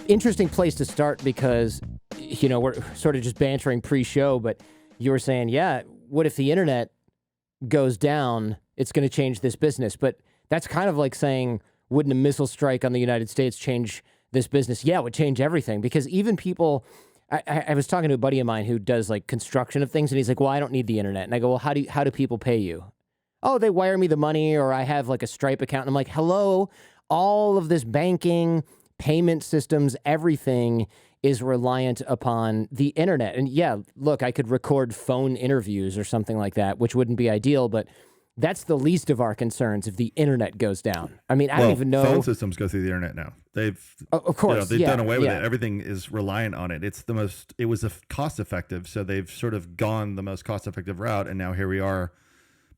interesting place to start because, we're sort of just bantering pre-show, but you were saying, yeah, what if the internet goes down? It's going to change this business. But that's kind of like saying, wouldn't a missile strike on the United States change this business? Yeah, it would change everything, because even people, I was talking to a buddy of mine who does like construction of things, and he's like, well, I don't need the internet. And I go, well, how do people pay you? Oh, they wire me the money, or I have like a Stripe account. And I'm like, hello, all of this banking, payment systems, everything is reliant upon the internet. And yeah, look, I could record phone interviews or something like that, which wouldn't be ideal, but that's the least of our concerns if the internet goes down. I mean, I don't even know. Phone systems go through the internet now. They've, of course, they've done away with it. Everything is reliant on it. It was cost effective. So they've sort of gone the most cost effective route. And now here we are,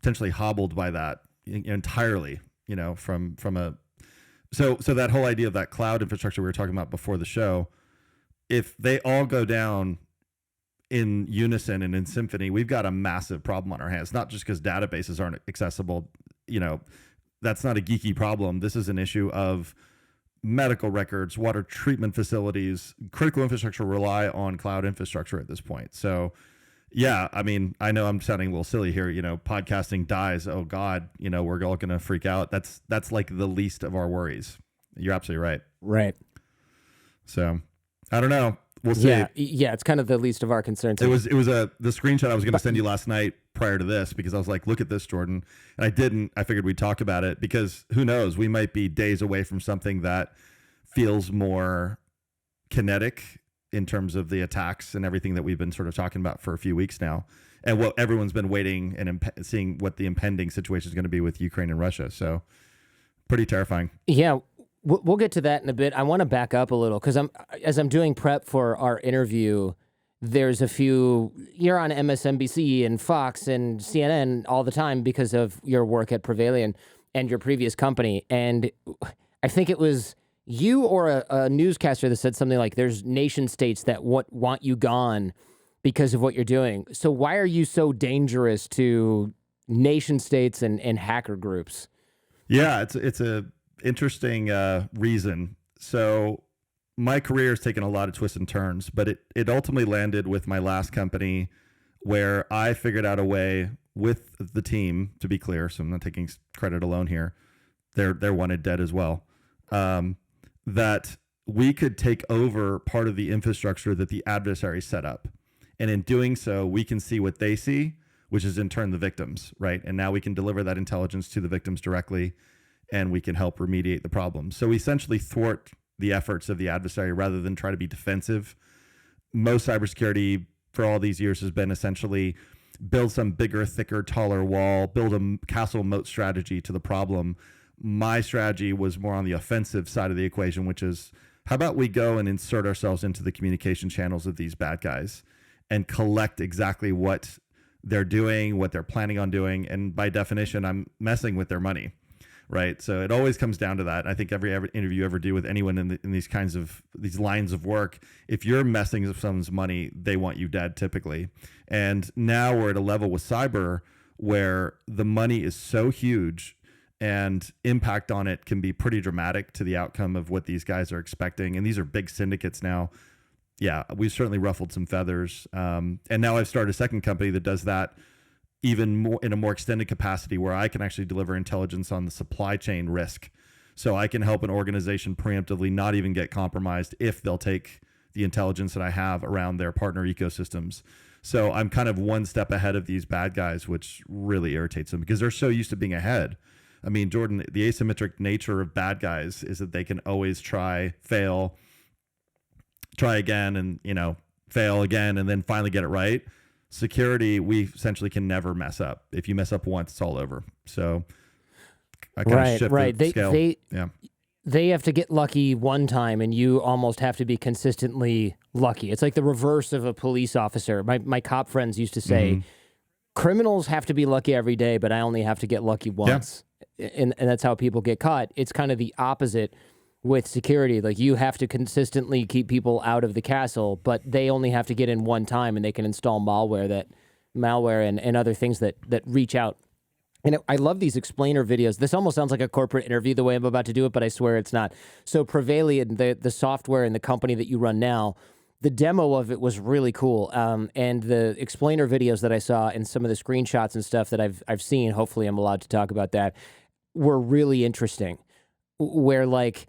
potentially hobbled by that entirely, so that whole idea of that cloud infrastructure we were talking about before the show, if they all go down in unison and in symphony, we've got a massive problem on our hands, not just because databases aren't accessible. That's not a geeky problem. This is an issue of medical records, water treatment facilities, critical infrastructure rely on cloud infrastructure at this point. So yeah, I mean, I know I'm sounding a little silly here, podcasting dies. Oh God, we're all going to freak out. That's like the least of our worries. You're absolutely right. Right. So I don't know. We'll see. Yeah, it's kind of the least of our concerns. It was the screenshot I was going to send you last night prior to this, because I was like, look at this, Jordan. And I didn't. I figured we'd talk about it because who knows? We might be days away from something that feels more kinetic in terms of the attacks and everything that we've been sort of talking about for a few weeks now, and what everyone's been waiting and seeing what the impending situation is going to be with Ukraine and Russia. So pretty terrifying. Yeah. We'll get to that in a bit. I want to back up a little because as I'm doing prep for our interview, there's a few, you're on MSNBC and Fox and CNN all the time because of your work at Prevailion and your previous company. And I think it was you or a newscaster that said something like, there's nation states that want you gone because of what you're doing. So why are you so dangerous to nation states and hacker groups? Yeah, it's a interesting reason. So my career has taken a lot of twists and turns, but it ultimately landed with my last company where I figured out a way with the team, to be clear, so I'm not taking credit alone here. They're wanted dead as well. That we could take over part of the infrastructure that the adversary set up. And in doing so, we can see what they see, which is in turn the victims, right? And now we can deliver that intelligence to the victims directly, and we can help remediate the problem. So we essentially thwart the efforts of the adversary rather than try to be defensive. Most cybersecurity for all these years has been essentially build some bigger, thicker, taller wall, build a castle moat strategy to the problem. My strategy was more on the offensive side of the equation, which is how about we go and insert ourselves into the communication channels of these bad guys and collect exactly what they're doing, what they're planning on doing. And by definition, I'm messing with their money. Right. So it always comes down to that. I think every interview you ever do with anyone in these kinds of these lines of work, if you're messing with someone's money, they want you dead typically. And now we're at a level with cyber where the money is so huge and impact on it can be pretty dramatic to the outcome of what these guys are expecting. And these are big syndicates now. Yeah, we've certainly ruffled some feathers. And now I've started a second company that does that even more in a more extended capacity, where I can actually deliver intelligence on the supply chain risk. So I can help an organization preemptively not even get compromised if they'll take the intelligence that I have around their partner ecosystems. So I'm kind of one step ahead of these bad guys, which really irritates them because they're so used to being ahead. I mean, Jordan, the asymmetric nature of bad guys is that they can always try, fail, try again, and, fail again, and then finally get it right. Security, we essentially can never mess up. If you mess up once, it's all over. So I kind of shift the scale. They have to get lucky one time, and you almost have to be consistently lucky. It's like the reverse of a police officer. My cop friends used to say, criminals have to be lucky every day, but I only have to get lucky once. Yeah. And that's how people get caught. It's kind of the opposite with security. Like, you have to consistently keep people out of the castle, but they only have to get in one time, and they can install malware and other things that reach out And I love these explainer videos. This almost sounds like a corporate interview the way I'm about to do it, but I swear it's not. So Prevailion, the software and the company that you run now, the demo of it was really cool. And the explainer videos that I saw and some of the screenshots and stuff that I've seen, hopefully I'm allowed to talk about that, were really interesting. Where like,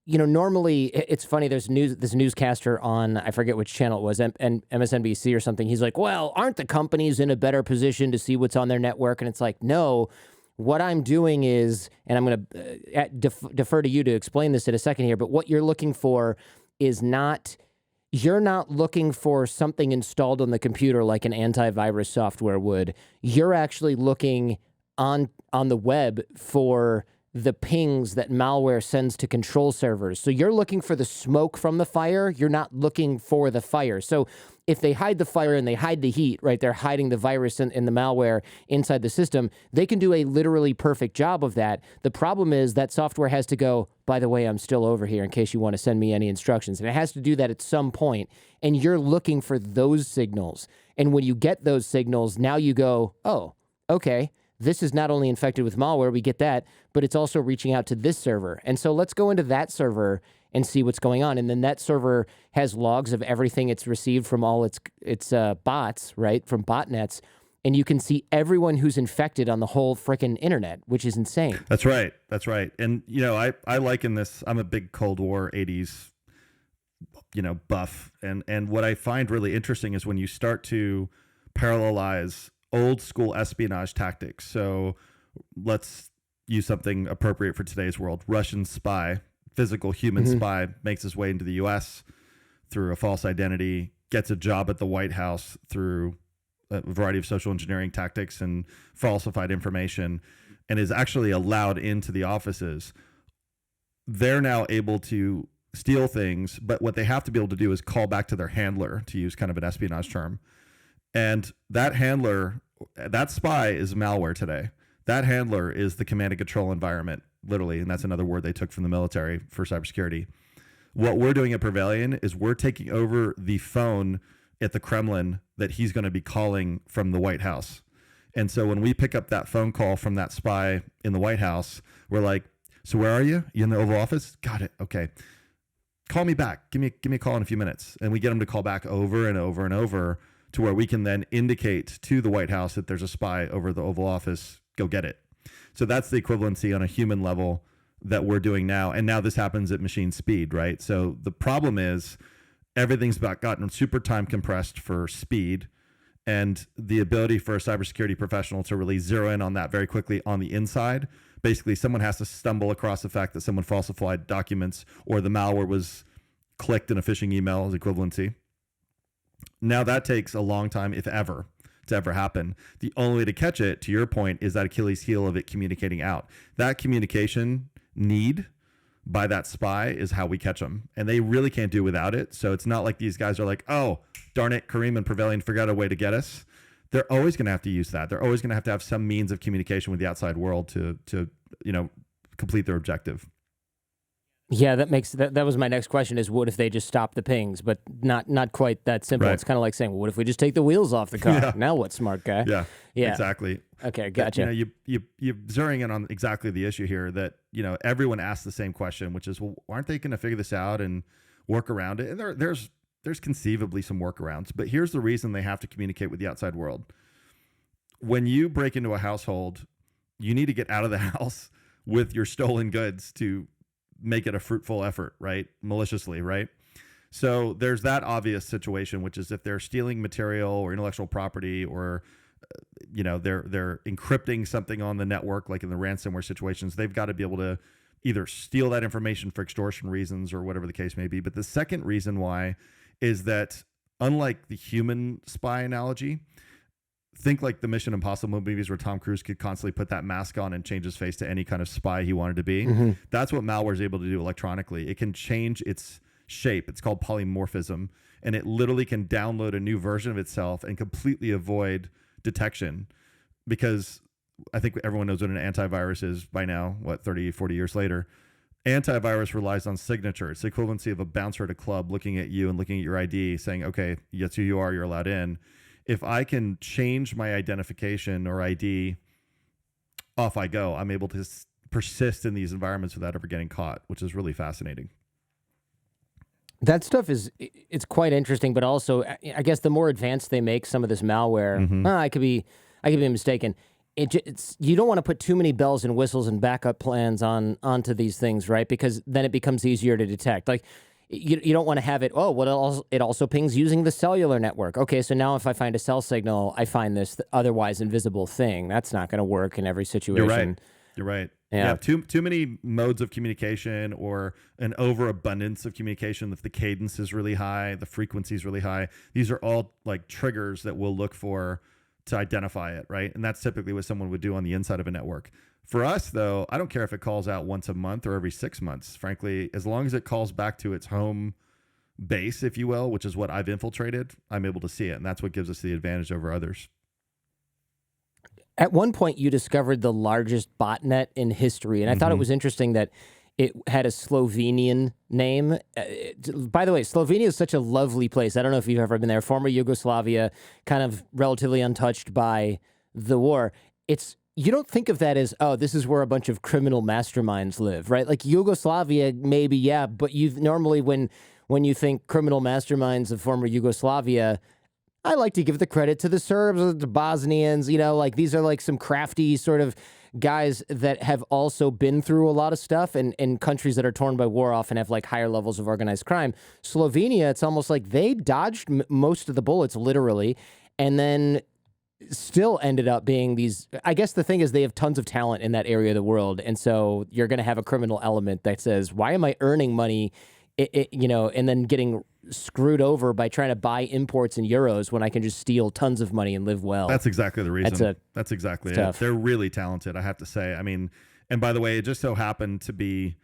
normally it's funny. There's this newscaster on, I forget which channel it was, and MSNBC or something. He's like, well, aren't the companies in a better position to see what's on their network? And it's like, no, what I'm doing is, and I'm going to defer to you to explain this in a second here, but what you're looking for is you're not looking for something installed on the computer like an antivirus software would. You're actually looking on the web for the pings that malware sends to control servers. So you're looking for the smoke from the fire. You're not looking for the fire. So if they hide the fire and they hide the heat, right, they're hiding the virus and the malware inside the system, they can do a literally perfect job of that. The problem is that software has to go, by the way, I'm still over here in case you want to send me any instructions. And it has to do that at some point. And you're looking for those signals. And when you get those signals, now you go, oh, okay, this is not only infected with malware, we get that, but it's also reaching out to this server. And so let's go into that server and see what's going on. And then that server has logs of everything it's received from all its bots, right, from botnets. And you can see everyone who's infected on the whole frickin' internet, which is insane. That's right. That's right. And, I liken this, I'm a big Cold War 80s, buff. And what I find really interesting is when you start to parallelize old school espionage tactics. So let's use something appropriate for today's world. Russian spy, physical human spy, makes his way into the US through a false identity, gets a job at the White House through a variety of social engineering tactics and falsified information, and is actually allowed into the offices. They're now able to steal things, but what they have to be able to do is call back to their handler, to use kind of an espionage term. And that handler, that spy is malware today. That handler is the command and control environment, literally. And that's another word they took from the military for cybersecurity. What we're doing at Prevailion is we're taking over the phone at the Kremlin that he's going to be calling from the White House. And so when we pick up that phone call from that spy in the White House, we're like, so where are you? You in the Oval Office? Got it. Okay. Call me back. Give me a call in a few minutes. And we get him to call back over and over and over, to where we can then indicate to the White House that there's a spy over the Oval Office. Go get it. So that's the equivalency on a human level that we're doing now. And now this happens at machine speed, right? So the problem is everything's gotten super time compressed for speed, and the ability for a cybersecurity professional to really zero in on that very quickly on the inside. Basically, someone has to stumble across the fact that someone falsified documents or the malware was clicked in a phishing email as equivalency. Now that takes a long time, if ever, to ever happen. The only way to catch it, to your point, is that Achilles heel of it communicating out. That communication need by that spy is how we catch them. And they really can't do without it. So it's not like these guys are like, oh, darn it, Karim and Prevailion figured out a way to get us. They're always going to have to use that. They're always going to have some means of communication with the outside world to complete their objective. Yeah, that was my next question, is what if they just stop the pings, but not quite that simple. Right. It's kind of like saying, well, what if we just take the wheels off the car? Yeah. Now what, smart guy? Yeah, exactly. Okay, gotcha. But, you're zeroing in on exactly the issue here that, everyone asks the same question, which is, well, aren't they going to figure this out and work around it? And there's conceivably some workarounds, but here's the reason they have to communicate with the outside world. When you break into a household, you need to get out of the house with your stolen goods to make it a fruitful effort, right? Maliciously, right? So there's that obvious situation, which is if they're stealing material or intellectual property, or they're encrypting something on the network, like in the ransomware situations, they've got to be able to either steal that information for extortion reasons or whatever the case may be. But the second reason why is that, unlike the human spy analogy, think like the Mission Impossible movies where Tom Cruise could constantly put that mask on and change his face to any kind of spy he wanted to be. Mm-hmm. That's what malware is able to do electronically. It can change its shape. It's called polymorphism. And it literally can download a new version of itself and completely avoid detection. Because I think everyone knows what an antivirus is by now, 30, 40 years later. Antivirus relies on signature. It's the equivalency of a bouncer at a club looking at you and looking at your ID saying, okay, that's who you are, you're allowed in. If I can change my identification or ID off I go. I'm able to persist in these environments without ever getting caught, which is really fascinating. That stuff it's quite interesting, but also I guess the more advanced they make some of this malware, I could be mistaken. It's you don't want to put too many bells and whistles and backup plans onto these things, right? Because then it becomes easier to detect. Like you don't want to have it. Oh, well, it also pings using the cellular network. Okay, so now if I find a cell signal, I find this otherwise invisible thing. That's not going to work in every situation. You're right. Yeah. Too many modes of communication or an overabundance of communication. If the cadence is really high, the frequency is really high, these are all like triggers that we'll look for to identify it, right? And that's typically what someone would do on the inside of a network. For us, though, I don't care if it calls out once a month or every 6 months. Frankly, as long as it calls back to its home base, if you will, which is what I've infiltrated, I'm able to see it. And that's what gives us the advantage over others. At one point, you discovered the largest botnet in history, and I thought it was interesting that it had a Slovenian name. By the way, Slovenia is such a lovely place. I don't know if you've ever been there. Former Yugoslavia, kind of relatively untouched by the war. You don't think of that as, oh, this is where a bunch of criminal masterminds live, right? Like Yugoslavia, maybe, yeah, but normally when you think criminal masterminds of former Yugoslavia, I like to give the credit to the Serbs, the Bosnians, like these are like some crafty sort of guys that have also been through a lot of stuff, and countries that are torn by war often have like higher levels of organized crime. Slovenia, it's almost like they dodged most of the bullets literally, and then still ended up being these. I guess the thing is they have tons of talent in that area of the world, and so you're going to have a criminal element that says, why am I earning money, and then getting screwed over by trying to buy imports in euros when I can just steal tons of money and live well. That's exactly the reason. That's exactly it. They're really talented, I have to say. I mean, and by the way, it just so happened to be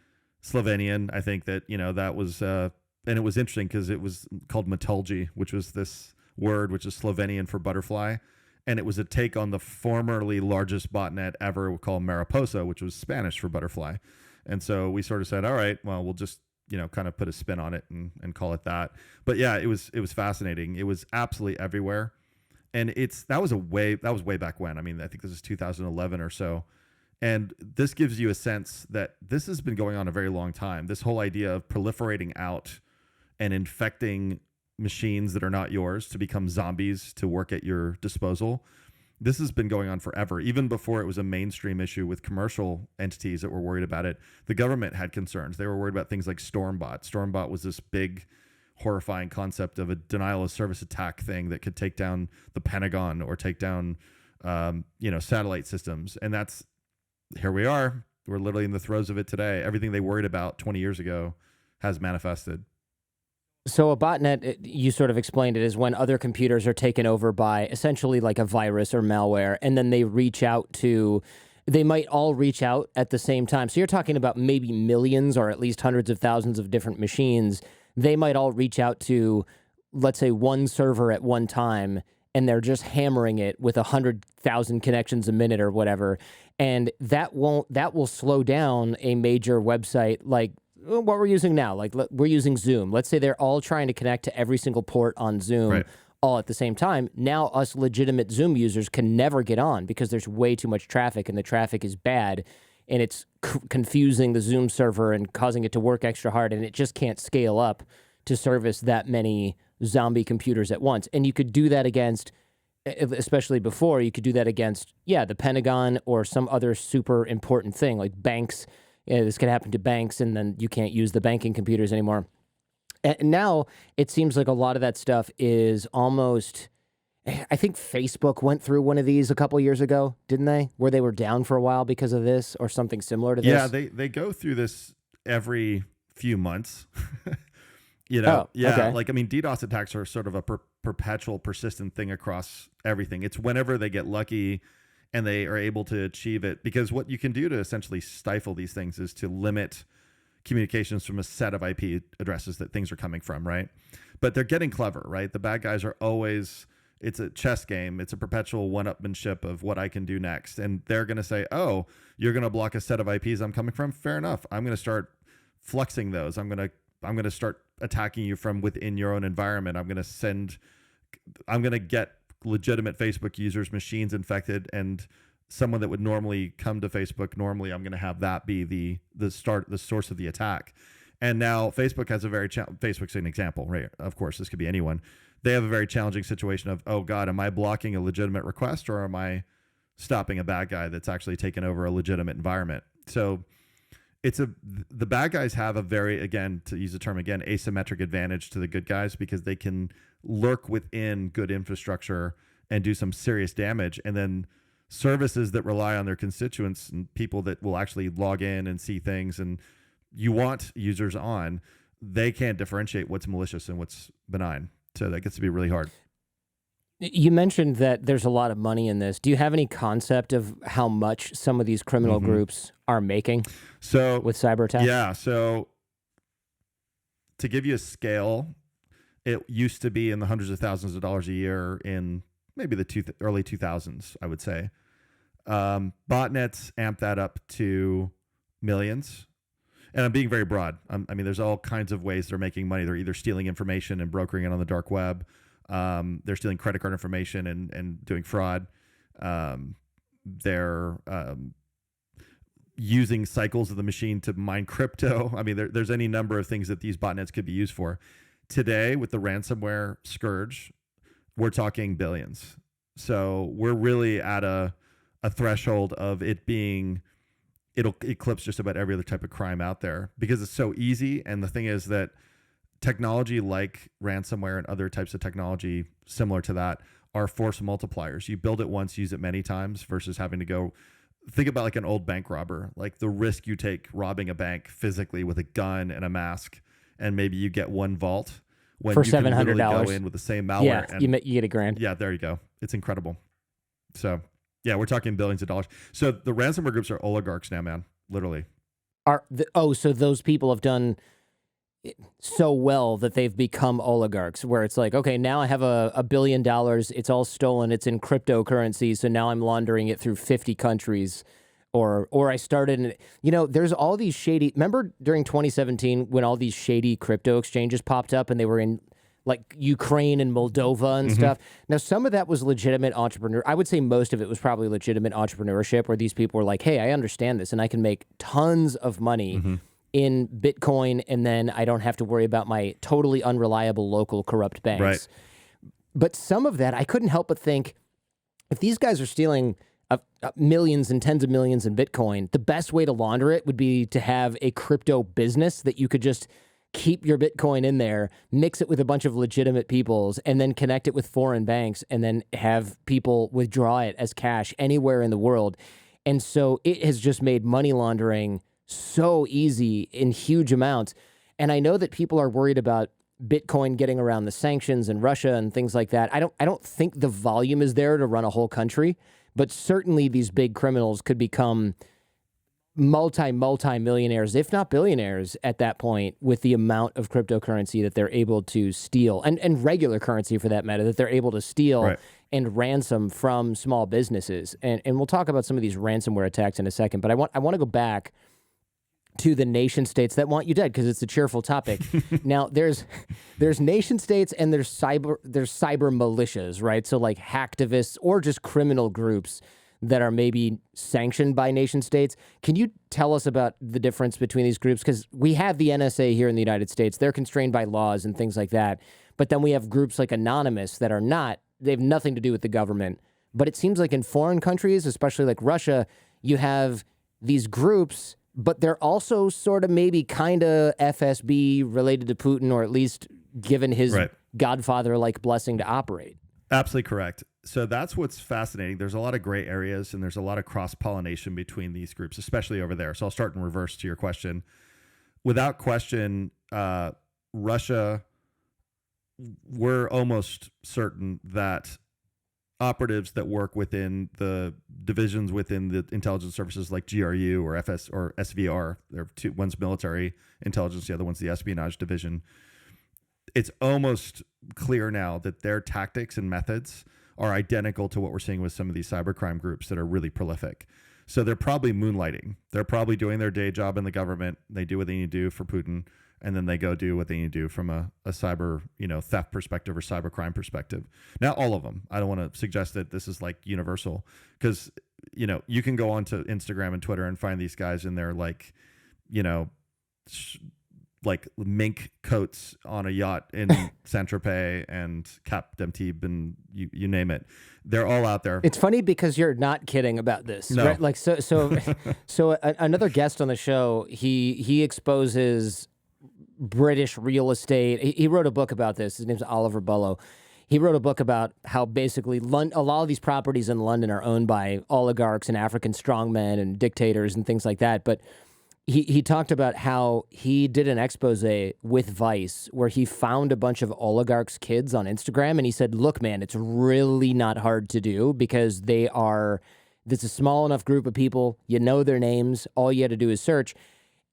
Slovenian. I think that, that was, and it was interesting because it was called metulji, which was this word, which is Slovenian for butterfly. And it was a take on the formerly largest botnet ever called Mariposa, which was Spanish for butterfly. And so we sort of said, all right, well, we'll just, kind of put a spin on it and call it that. But yeah, it was fascinating. It was absolutely everywhere. And that was way back when. I mean, I think this is 2011 or so. And this gives you a sense that this has been going on a very long time. This whole idea of proliferating out and infecting machines that are not yours to become zombies to work at your disposal. This has been going on forever. Even before it was a mainstream issue with commercial entities that were worried about it, the government had concerns. They were worried about things like Stormbot. Stormbot was this big, horrifying concept of a denial of service attack thing that could take down the Pentagon or take down, satellite systems. And here we are. We're literally in the throes of it today. Everything they worried about 20 years ago has manifested. So a botnet, you sort of explained it, is when other computers are taken over by essentially like a virus or malware, and then they might all reach out at the same time. So you're talking about maybe millions or at least hundreds of thousands of different machines. They might all reach out to, let's say, one server at one time, and they're just hammering it with 100,000 connections a minute or whatever. And that will slow down a major website like what we're using now. Like we're using Zoom. Let's say they're all trying to connect to every single port on Zoom. Right. All at the same time. Now us legitimate Zoom users can never get on because there's way too much traffic, and the traffic is bad, and it's confusing the Zoom server and causing it to work extra hard, and it just can't scale up to service that many zombie computers at once. And you could do that against, especially before, you could do that against, the Pentagon or some other super important thing like banks. This could happen to banks, and then you can't use the banking computers anymore. And now it seems like a lot of that stuff is almost, I think Facebook went through one of these a couple years ago, didn't they? Where they were down for a while because of this or something similar to this. Yeah, they go through this every few months. Okay. Like, I mean, DDoS attacks are sort of a perpetual, persistent thing across everything. It's whenever they get lucky and they are able to achieve it, because what you can do to essentially stifle these things is to limit communications from a set of IP addresses that things are coming from, right? But they're getting clever, right? The bad guys are always, it's a chess game. It's a perpetual one-upmanship of what I can do next. And they're going to say, oh, you're going to block a set of IPs I'm coming from? Fair enough. I'm going to start fluxing those. I'm going to start attacking you from within your own environment. I'm going to get legitimate Facebook users' machines infected and someone that would normally come to Facebook, normally I'm going to have that be the source of the attack. And now Facebook has a Facebook's an example, right? Of course, this could be anyone. They have a very challenging situation of, oh God, am I blocking a legitimate request, or am I stopping a bad guy that's actually taken over a legitimate environment? So the bad guys have a very, again, to use the term again, asymmetric advantage to the good guys, because they can lurk within good infrastructure and do some serious damage. And then services that rely on their constituents and people that will actually log in and see things and you want users on, they can't differentiate what's malicious and what's benign. So that gets to be really hard. You mentioned that there's a lot of money in this. Do you have any concept of how much some of these criminal groups are making with cyber attacks? Yeah. So to give you a scale, it used to be in the hundreds of thousands of dollars a year in maybe the early 2000s, I would say. Botnets amped that up to millions. And I'm being very broad. I mean, there's all kinds of ways they're making money. They're either stealing information and brokering it on the dark web. They're stealing credit card information and doing fraud. They're using cycles of the machine to mine crypto. I mean, there's any number of things that these botnets could be used for. Today, with the ransomware scourge, we're talking billions. So we're really at a threshold of it being, it'll eclipse just about every other type of crime out there because it's so easy. And the thing is that technology like ransomware and other types of technology similar to that are force multipliers. You build it once, use it many times versus having to go think about like an old bank robber, like the risk you take robbing a bank physically with a gun and a mask, and maybe you get one vault when for you can literally $700 go in with the same malware. Yeah, and you get $1,000. Yeah, there you go. It's incredible. So yeah, we're talking billions of dollars. So the ransomware groups are oligarchs now, man, literally. So those people have done so well that they've become oligarchs, where it's like, okay, now I have $1 billion. It's all stolen. It's in cryptocurrency. So now I'm laundering it through 50 countries. Or I started, there's all these shady, remember during 2017 when all these shady crypto exchanges popped up and they were in like Ukraine and Moldova and stuff. Now, some of that was legitimate entrepreneur. I would say most of it was probably legitimate entrepreneurship where these people were like, hey, I understand this and I can make tons of money in Bitcoin, and then I don't have to worry about my totally unreliable local corrupt banks. Right. But some of that, I couldn't help but think, if these guys are stealing millions and tens of millions in Bitcoin, the best way to launder it would be to have a crypto business that you could just keep your Bitcoin in there, mix it with a bunch of legitimate people's, and then connect it with foreign banks, and then have people withdraw it as cash anywhere in the world. And so it has just made money laundering so easy in huge amounts. And I know that people are worried about Bitcoin getting around the sanctions and Russia and things like that. I don't think the volume is there to run a whole country, but certainly these big criminals could become multi-millionaires, if not billionaires at that point, with the amount of cryptocurrency that they're able to steal, and regular currency for that matter, that they're able to steal and ransom from small businesses. And we'll talk about some of these ransomware attacks in a second, but I want to go back to the nation states that want you dead, because it's a cheerful topic. Now, there's nation states and there's cyber militias, right? So like hacktivists or just criminal groups that are maybe sanctioned by nation states. Can you tell us about the difference between these groups? Because we have the NSA here in the United States. They're constrained by laws and things like that. But then we have groups like Anonymous that are not. They have nothing to do with the government. But it seems like in foreign countries, especially like Russia, you have these groups, but they're also sort of maybe kind of FSB related to Putin, or at least given his godfather-like blessing to operate. Absolutely correct. So that's what's fascinating. There's a lot of gray areas and there's a lot of cross-pollination between these groups, especially over there. So I'll start in reverse to your question. Without question, Russia, we're almost certain that operatives that work within the divisions within the intelligence services like GRU or FS or SVR, they're two, one's military intelligence, the other one's the espionage division. It's almost clear now that their tactics and methods are identical to what we're seeing with some of these cybercrime groups that are really prolific. So they're probably moonlighting. They're probably doing their day job in the government. They do what they need to do for Putin, and then they go do what they need to do from a cyber, theft perspective or cybercrime perspective. Not all of them. I don't want to suggest that this is like universal, because you can go onto Instagram and Twitter and find these guys in their like, like mink coats on a yacht in Saint-Tropez and Cap d'Antibes and you name it. They're all out there. It's funny because you're not kidding about this, No. right? Like so another guest on the show, he exposes British real estate. He wrote a book about this. His name's Oliver Bullough. He wrote a book about how basically a lot of these properties in London are owned by oligarchs and African strongmen and dictators and things like that. But he talked about how he did an expose with Vice where he found a bunch of oligarchs' kids on Instagram, and he said, look, man, it's really not hard to do because there's a small enough group of people, you know their names, all you had to do is search.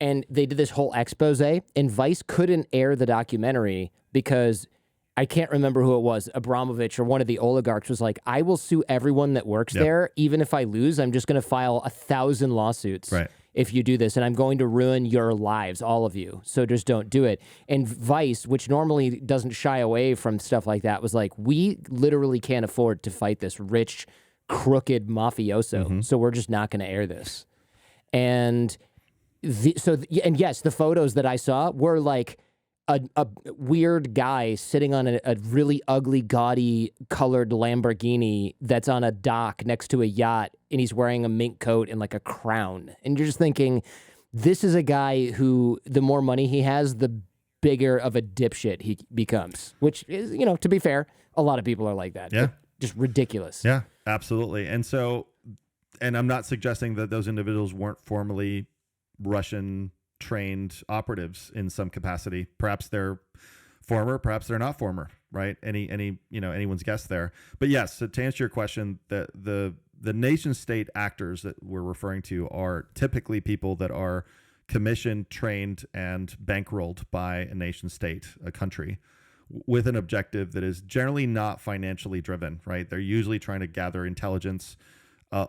And they did this whole expose, and Vice couldn't air the documentary because I can't remember who it was, Abramovich or one of the oligarchs was like, I will sue everyone that works there. Even if I lose, I'm just going to file 1,000 lawsuits if you do this. And I'm going to ruin your lives, all of you. So just don't do it. And Vice, which normally doesn't shy away from stuff like that, was like, we literally can't afford to fight this rich, crooked mafioso. So we're just not going to air this. And yes, the photos that I saw were like, a weird guy sitting on a really ugly, gaudy, colored Lamborghini that's on a dock next to a yacht, and he's wearing a mink coat and like a crown. And you're just thinking, this is a guy who, the more money he has, the bigger of a dipshit he becomes. Which is, to be fair, a lot of people are like that. Yeah. Just ridiculous. Yeah, absolutely. And I'm not suggesting that those individuals weren't formerly Russian trained operatives in some capacity. Perhaps they're former, perhaps they're not former, right? Anyone's guess there. But yes, so to answer your question, the nation state actors that we're referring to are typically people that are commissioned, trained, and bankrolled by a nation state, a country, with an objective that is generally not financially driven, right? They're usually trying to gather intelligence,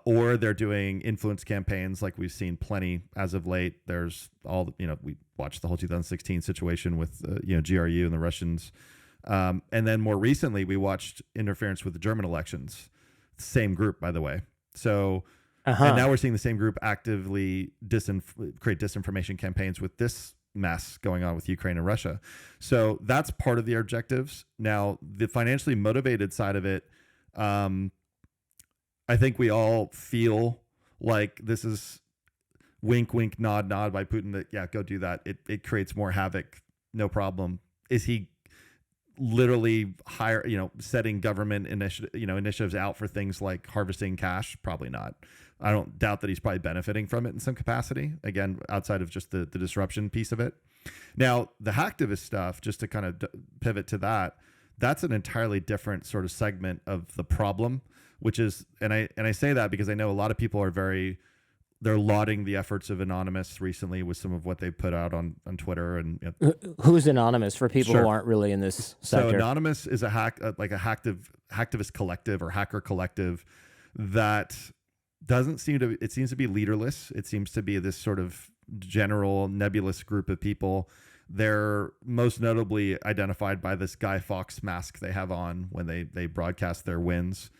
or they're doing influence campaigns like we've seen plenty as of late. There's we watched the whole 2016 situation with, GRU and the Russians. And then more recently, we watched interference with the German elections. Same group, by the way. So, and now we're seeing the same group actively create disinformation campaigns with this mess going on with Ukraine and Russia. So that's part of the objectives. Now, the financially motivated side of it, I think we all feel like this is wink, wink, nod, nod by Putin that, yeah, go do that. It creates more havoc. No problem. Is he literally setting government initiatives out for things like harvesting cash? Probably not. I don't doubt that he's probably benefiting from it in some capacity. Again, outside of just the disruption piece of it. Now, the hacktivist stuff, just to kind of pivot to that, that's an entirely different sort of segment of the problem, which is, and I say that because I know a lot of people they're lauding the efforts of Anonymous recently with some of what they put out on Twitter. And who's Anonymous for people who aren't really in this sector? So Anonymous is a hacktivist collective or hacker collective that it seems to be leaderless. It seems to be this sort of general nebulous group of people. They're most notably identified by this Guy Fawkes mask they have on when they broadcast their wins.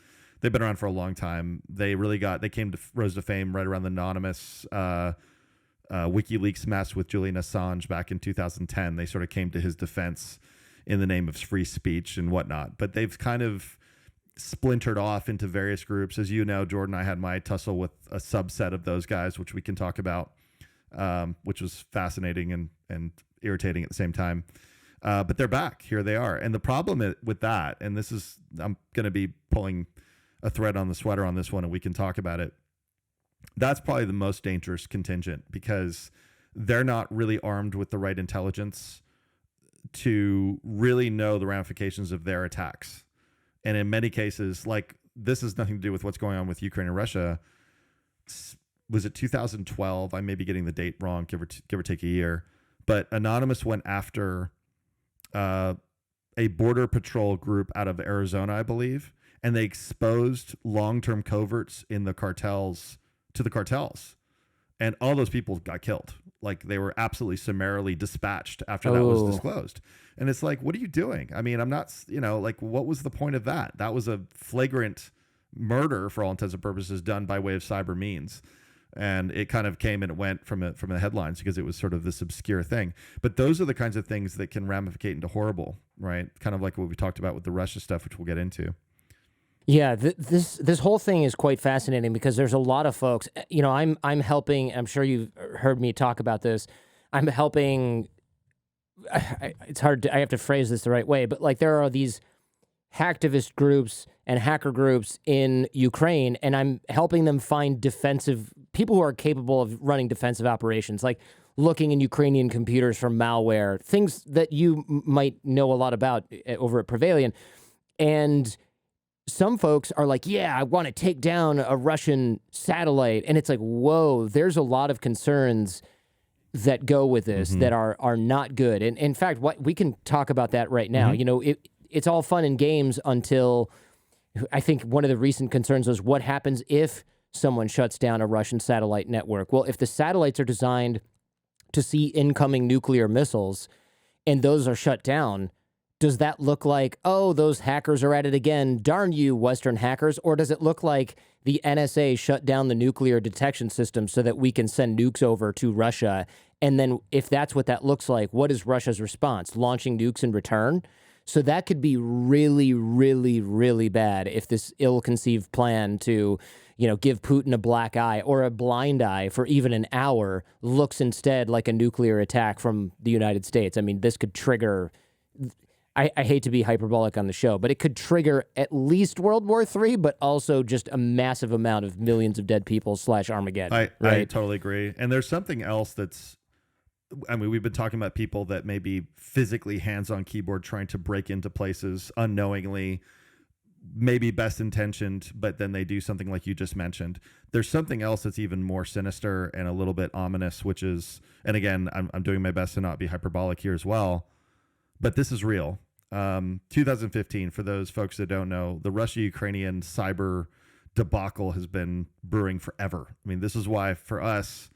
They've been around for a long time. They rose to fame right around the Anonymous WikiLeaks mess with Julian Assange back in 2010. They sort of came to his defense in the name of free speech and whatnot. But they've kind of splintered off into various groups. As you know, Jordan, I had my tussle with a subset of those guys, which we can talk about, which was fascinating and irritating at the same time. But they're back. Here they are. And the problem with that, and this is, I'm going to be pulling a thread on the sweater on this one, and we can talk about it. That's probably the most dangerous contingent because they're not really armed with the right intelligence to really know the ramifications of their attacks. And in many cases, like this has nothing to do with what's going on with Ukraine and Russia. Was it 2012? I may be getting the date wrong, give or take a year. But Anonymous went after a border patrol group out of Arizona, I believe, and they exposed long-term coverts in the cartels to the cartels. And all those people got killed. Like they were absolutely summarily dispatched after that was disclosed. And it's like, what are you doing? I mean, I'm not, what was the point of that? That was a flagrant murder for all intents and purposes done by way of cyber means. And it kind of came and it went from the headlines because it was sort of this obscure thing. But those are the kinds of things that can ramificate into horrible, right? Kind of like what we talked about with the Russia stuff, which we'll get into. Yeah, this whole thing is quite fascinating because there's a lot of folks. You know, I'm helping. I'm sure you've heard me talk about this. I'm helping. It's hard. I have to phrase this the right way, but like there are these hacktivist groups and hacker groups in Ukraine, and I'm helping them find defensive people who are capable of running defensive operations, like looking in Ukrainian computers for malware, things that you might know a lot about over at Prevailion. And some folks are like, yeah, I want to take down a Russian satellite. And it's like, whoa, there's a lot of concerns that go with this that are not good. And in fact, we can talk about that right now. You know, it's all fun and games until I think one of the recent concerns was what happens if someone shuts down a Russian satellite network. Well, if the satellites are designed to see incoming nuclear missiles and those are shut down, does that look like, oh, those hackers are at it again, darn you, Western hackers? Or does it look like the NSA shut down the nuclear detection system so that we can send nukes over to Russia? And then if that's what that looks like, what is Russia's response? Launching nukes in return? So that could be really, really, really bad if this ill-conceived plan to, you know, give Putin a black eye or a blind eye for even an hour looks instead like a nuclear attack from the United States. I mean, this could trigger, I hate to be hyperbolic on the show, but it could trigger at least World War III, but also just a massive amount of millions of dead people / Armageddon. I totally agree. And there's something else that's, I mean, we've been talking about people that may be physically hands on keyboard trying to break into places unknowingly, maybe best intentioned, but then they do something like you just mentioned. There's something else that's even more sinister and a little bit ominous, which is, and again, I'm doing my best to not be hyperbolic here as well, but this is real. 2015, for those folks that don't know, the Russia-Ukrainian cyber debacle has been brewing forever. I mean, this is why for us,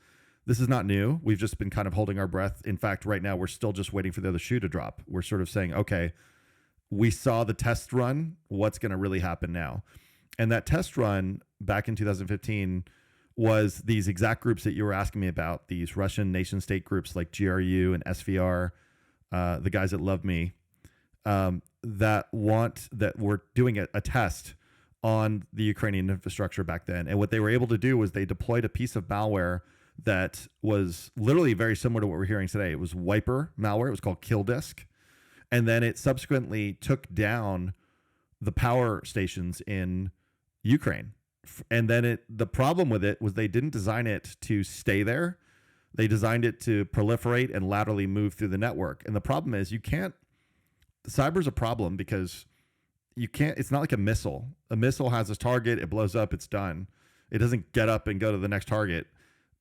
this is not new. We've just been kind of holding our breath. In fact, right now, we're still just waiting for the other shoe to drop. We're sort of saying, okay, we saw the test run. What's going to really happen now? And that test run back in 2015 was these exact groups that you were asking me about, these Russian nation state groups like GRU and SVR, the guys that love me, that were doing a test on the Ukrainian infrastructure back then. And what they were able to do was they deployed a piece of malware that was literally very similar to what we're hearing today. It was wiper malware. It was called Kill Disk. And then it subsequently took down the power stations in Ukraine. And then the problem with it was they didn't design it to stay there. They designed it to proliferate and laterally move through the network. And the problem is cyber's a problem because it's not like a missile. A missile has a target, it blows up, it's done. It doesn't get up and go to the next target.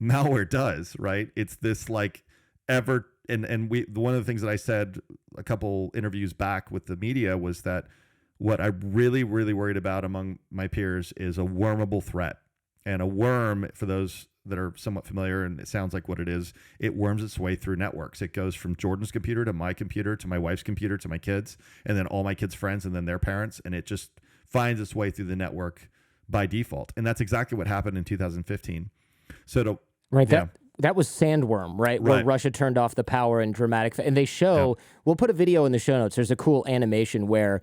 Malware does, right? It's this like one of the things that I said a couple interviews back with the media was that what I'm really, really worried about among my peers is a wormable threat. And a worm, for those that are somewhat familiar, and it sounds like what it is, it worms its way through networks. It goes from Jordan's computer to my computer to my wife's computer to my kids, and then all my kids' friends and then their parents, and it just finds its way through the network by default. And that's exactly what happened in 2015. So that was Sandworm, right? Where Russia turned off the power in dramatic, and they show, we'll put a video in the show notes. There's a cool animation where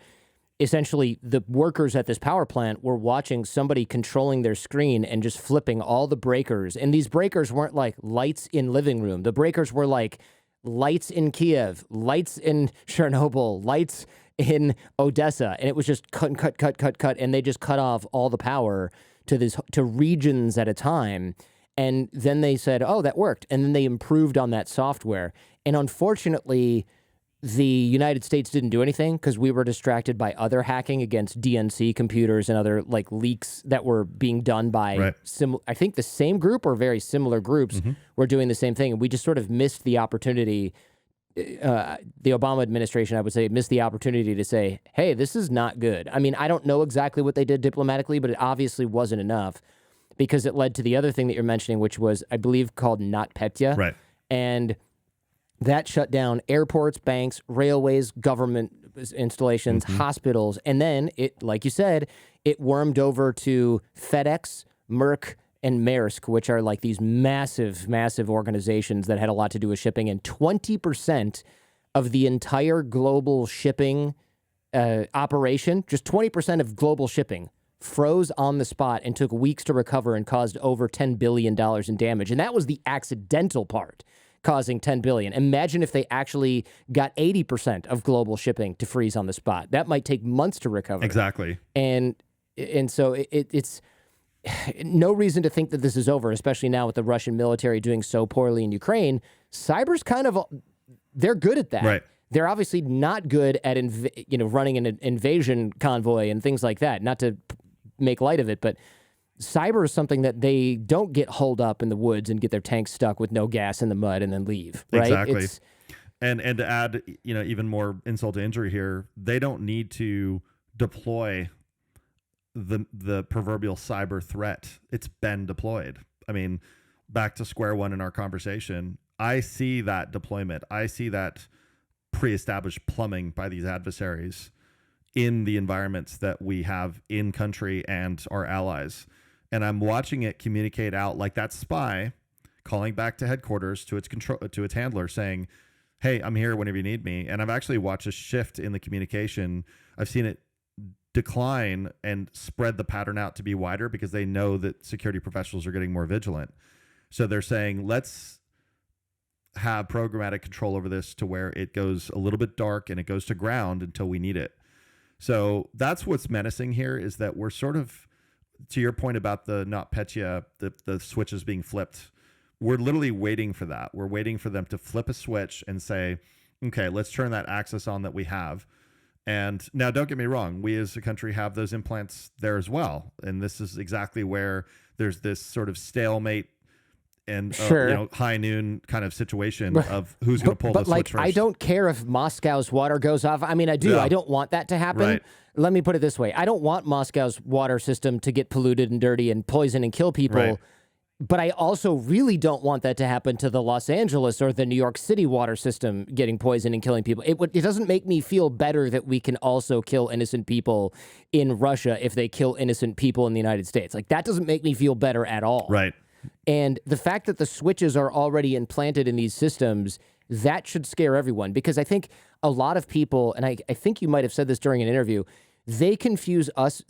essentially the workers at this power plant were watching somebody controlling their screen and just flipping all the breakers. And these breakers weren't like lights in living room. The breakers were like lights in Kiev, lights in Chernobyl, lights in Odessa. And it was just cut. And they just cut off all the power to regions at a time. And then they said, oh, that worked. And then they improved on that software. And unfortunately, the United States didn't do anything because we were distracted by other hacking against DNC computers and other like leaks that were being done by I think the same group or very similar groups were doing the same thing. And we just sort of missed the opportunity. The Obama administration, I would say, missed the opportunity to say, hey, this is not good. I mean, I don't know exactly what they did diplomatically, but it obviously wasn't enough because it led to the other thing that you're mentioning, which was, I believe, called NotPetya. And that shut down airports, banks, railways, government installations, hospitals, and then it, like you said, it wormed over to FedEx, Merck, and Maersk, which are like these massive, massive organizations that had a lot to do with shipping, and 20% of the entire global shipping operation, just 20% of global shipping, froze on the spot and took weeks to recover and caused over $10 billion in damage. And that was the accidental part, causing $10 billion. Imagine if they actually got 80% of global shipping to freeze on the spot. That might take months to recover. Exactly. And so it's no reason to think that this is over, especially now with the Russian military doing so poorly in Ukraine. Cyber's kind of, they're good at that. Right. They're obviously not good at running an invasion convoy and things like that. Not to make light of it, but cyber is something that they don't get holed up in the woods and get their tanks stuck with no gas in the mud and then leave. Right? Exactly. And to add, even more insult to injury here, they don't need to deploy the proverbial cyber threat. It's been deployed. I mean, back to square one in our conversation, I see that deployment. I see that pre-established plumbing by these adversaries in the environments that we have in country and our allies. And I'm watching it communicate out like that spy calling back to headquarters to its handler saying, hey, I'm here whenever you need me. And I've actually watched a shift in the communication. I've seen it decline and spread the pattern out to be wider because they know that security professionals are getting more vigilant. So they're saying, let's have programmatic control over this to where it goes a little bit dark and it goes to ground until we need it. So that's what's menacing here, is that we're sort of, to your point about the NotPetya, the switches being flipped, we're literally waiting for that. We're waiting for them to flip a switch and say, okay, let's turn that access on that we have. And now, don't get me wrong, we as a country have those implants there as well. And this is exactly where there's this sort of stalemate and high noon kind of situation of who's going to pull the switch first. I don't care if Moscow's water goes off. I mean, I do. Yeah. I don't want that to happen. Right. Let me put it this way. I don't want Moscow's water system to get polluted and dirty and poison and kill people. Right. But I also really don't want that to happen to the Los Angeles or the New York City water system getting poisoned and killing people. It doesn't make me feel better that we can also kill innocent people in Russia if they kill innocent people in the United States. Like, that doesn't make me feel better at all. Right. And the fact that the switches are already implanted in these systems, that should scare everyone, because I think a lot of people, and I think you might have said this during an interview, they confuse us.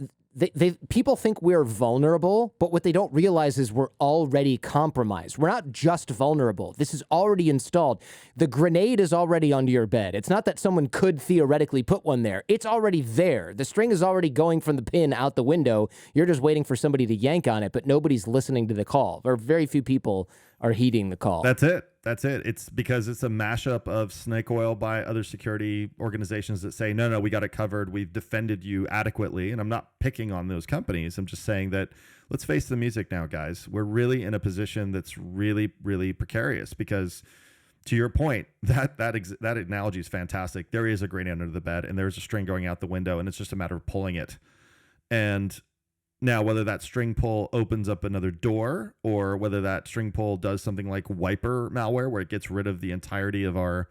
People think we're vulnerable, but what they don't realize is we're already compromised. We're not just vulnerable. This is already installed. The grenade is already under your bed. It's not that someone could theoretically put one there. It's already there. The string is already going from the pin out the window. You're just waiting for somebody to yank on it, but nobody's listening to the call. Or very few people are heeding the call. That's it. It's because it's a mashup of snake oil by other security organizations that say, no, we got it covered. We've defended you adequately. And I'm not picking on those companies. I'm just saying that let's face the music now, guys. We're really in a position that's really, really precarious because, to your point, that analogy is fantastic. There is a grenade under the bed and there's a string going out the window, and it's just a matter of pulling it. And now, whether that string pull opens up another door or whether that string pull does something like wiper malware where it gets rid of the entirety of our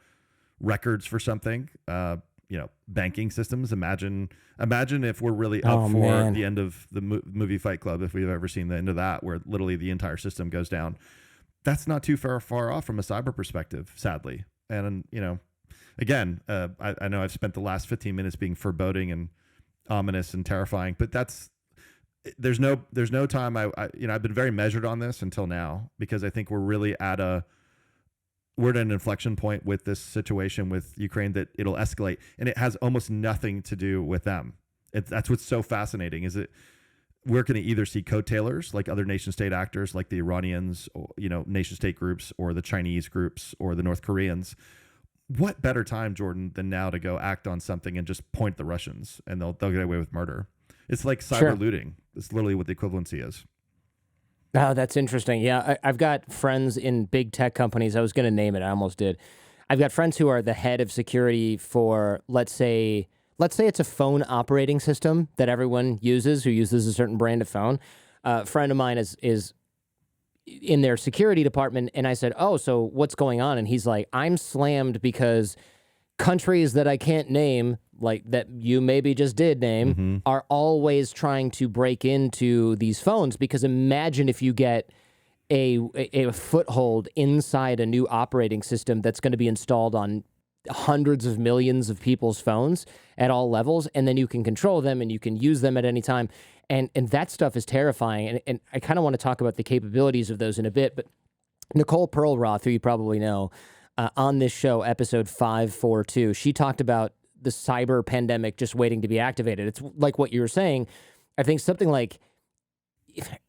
records for something, banking systems. Imagine if we're really up for the end of the movie Fight Club, if we've ever seen the end of that, where literally the entire system goes down. That's not too far off from a cyber perspective, sadly. And, again, I know I've spent the last 15 minutes being foreboding and ominous and terrifying, but there's no time I've been very measured on this until now, because I think we're really at an inflection point with this situation with Ukraine that it'll escalate, and it has almost nothing to do with them. That's what's so fascinating, is that we're going to either see coattailers like other nation state actors like the Iranians, or, nation state groups, or the Chinese groups, or the North Koreans. What better time, Jordan, than now to go act on something and just point the Russians, and they'll get away with murder. It's like cyber looting. It's literally what the equivalency is. Oh, that's interesting. Yeah, I've got friends in big tech companies. I was going to name it. I almost did. I've got friends who are the head of security for, let's say it's a phone operating system that everyone uses, who uses a certain brand of phone. A friend of mine is in their security department, and I said, oh, so what's going on? And he's like, I'm slammed because countries that I can't name like that you maybe just did name are always trying to break into these phones, because imagine if you get a foothold inside a new operating system that's going to be installed on hundreds of millions of people's phones at all levels, and then you can control them and you can use them at any time. And that stuff is terrifying. And I kind of want to talk about the capabilities of those in a bit, but Nicole Perlroth, who you probably know, on this show, episode 542, she talked about the cyber pandemic just waiting to be activated. It's like what you were saying. I think something like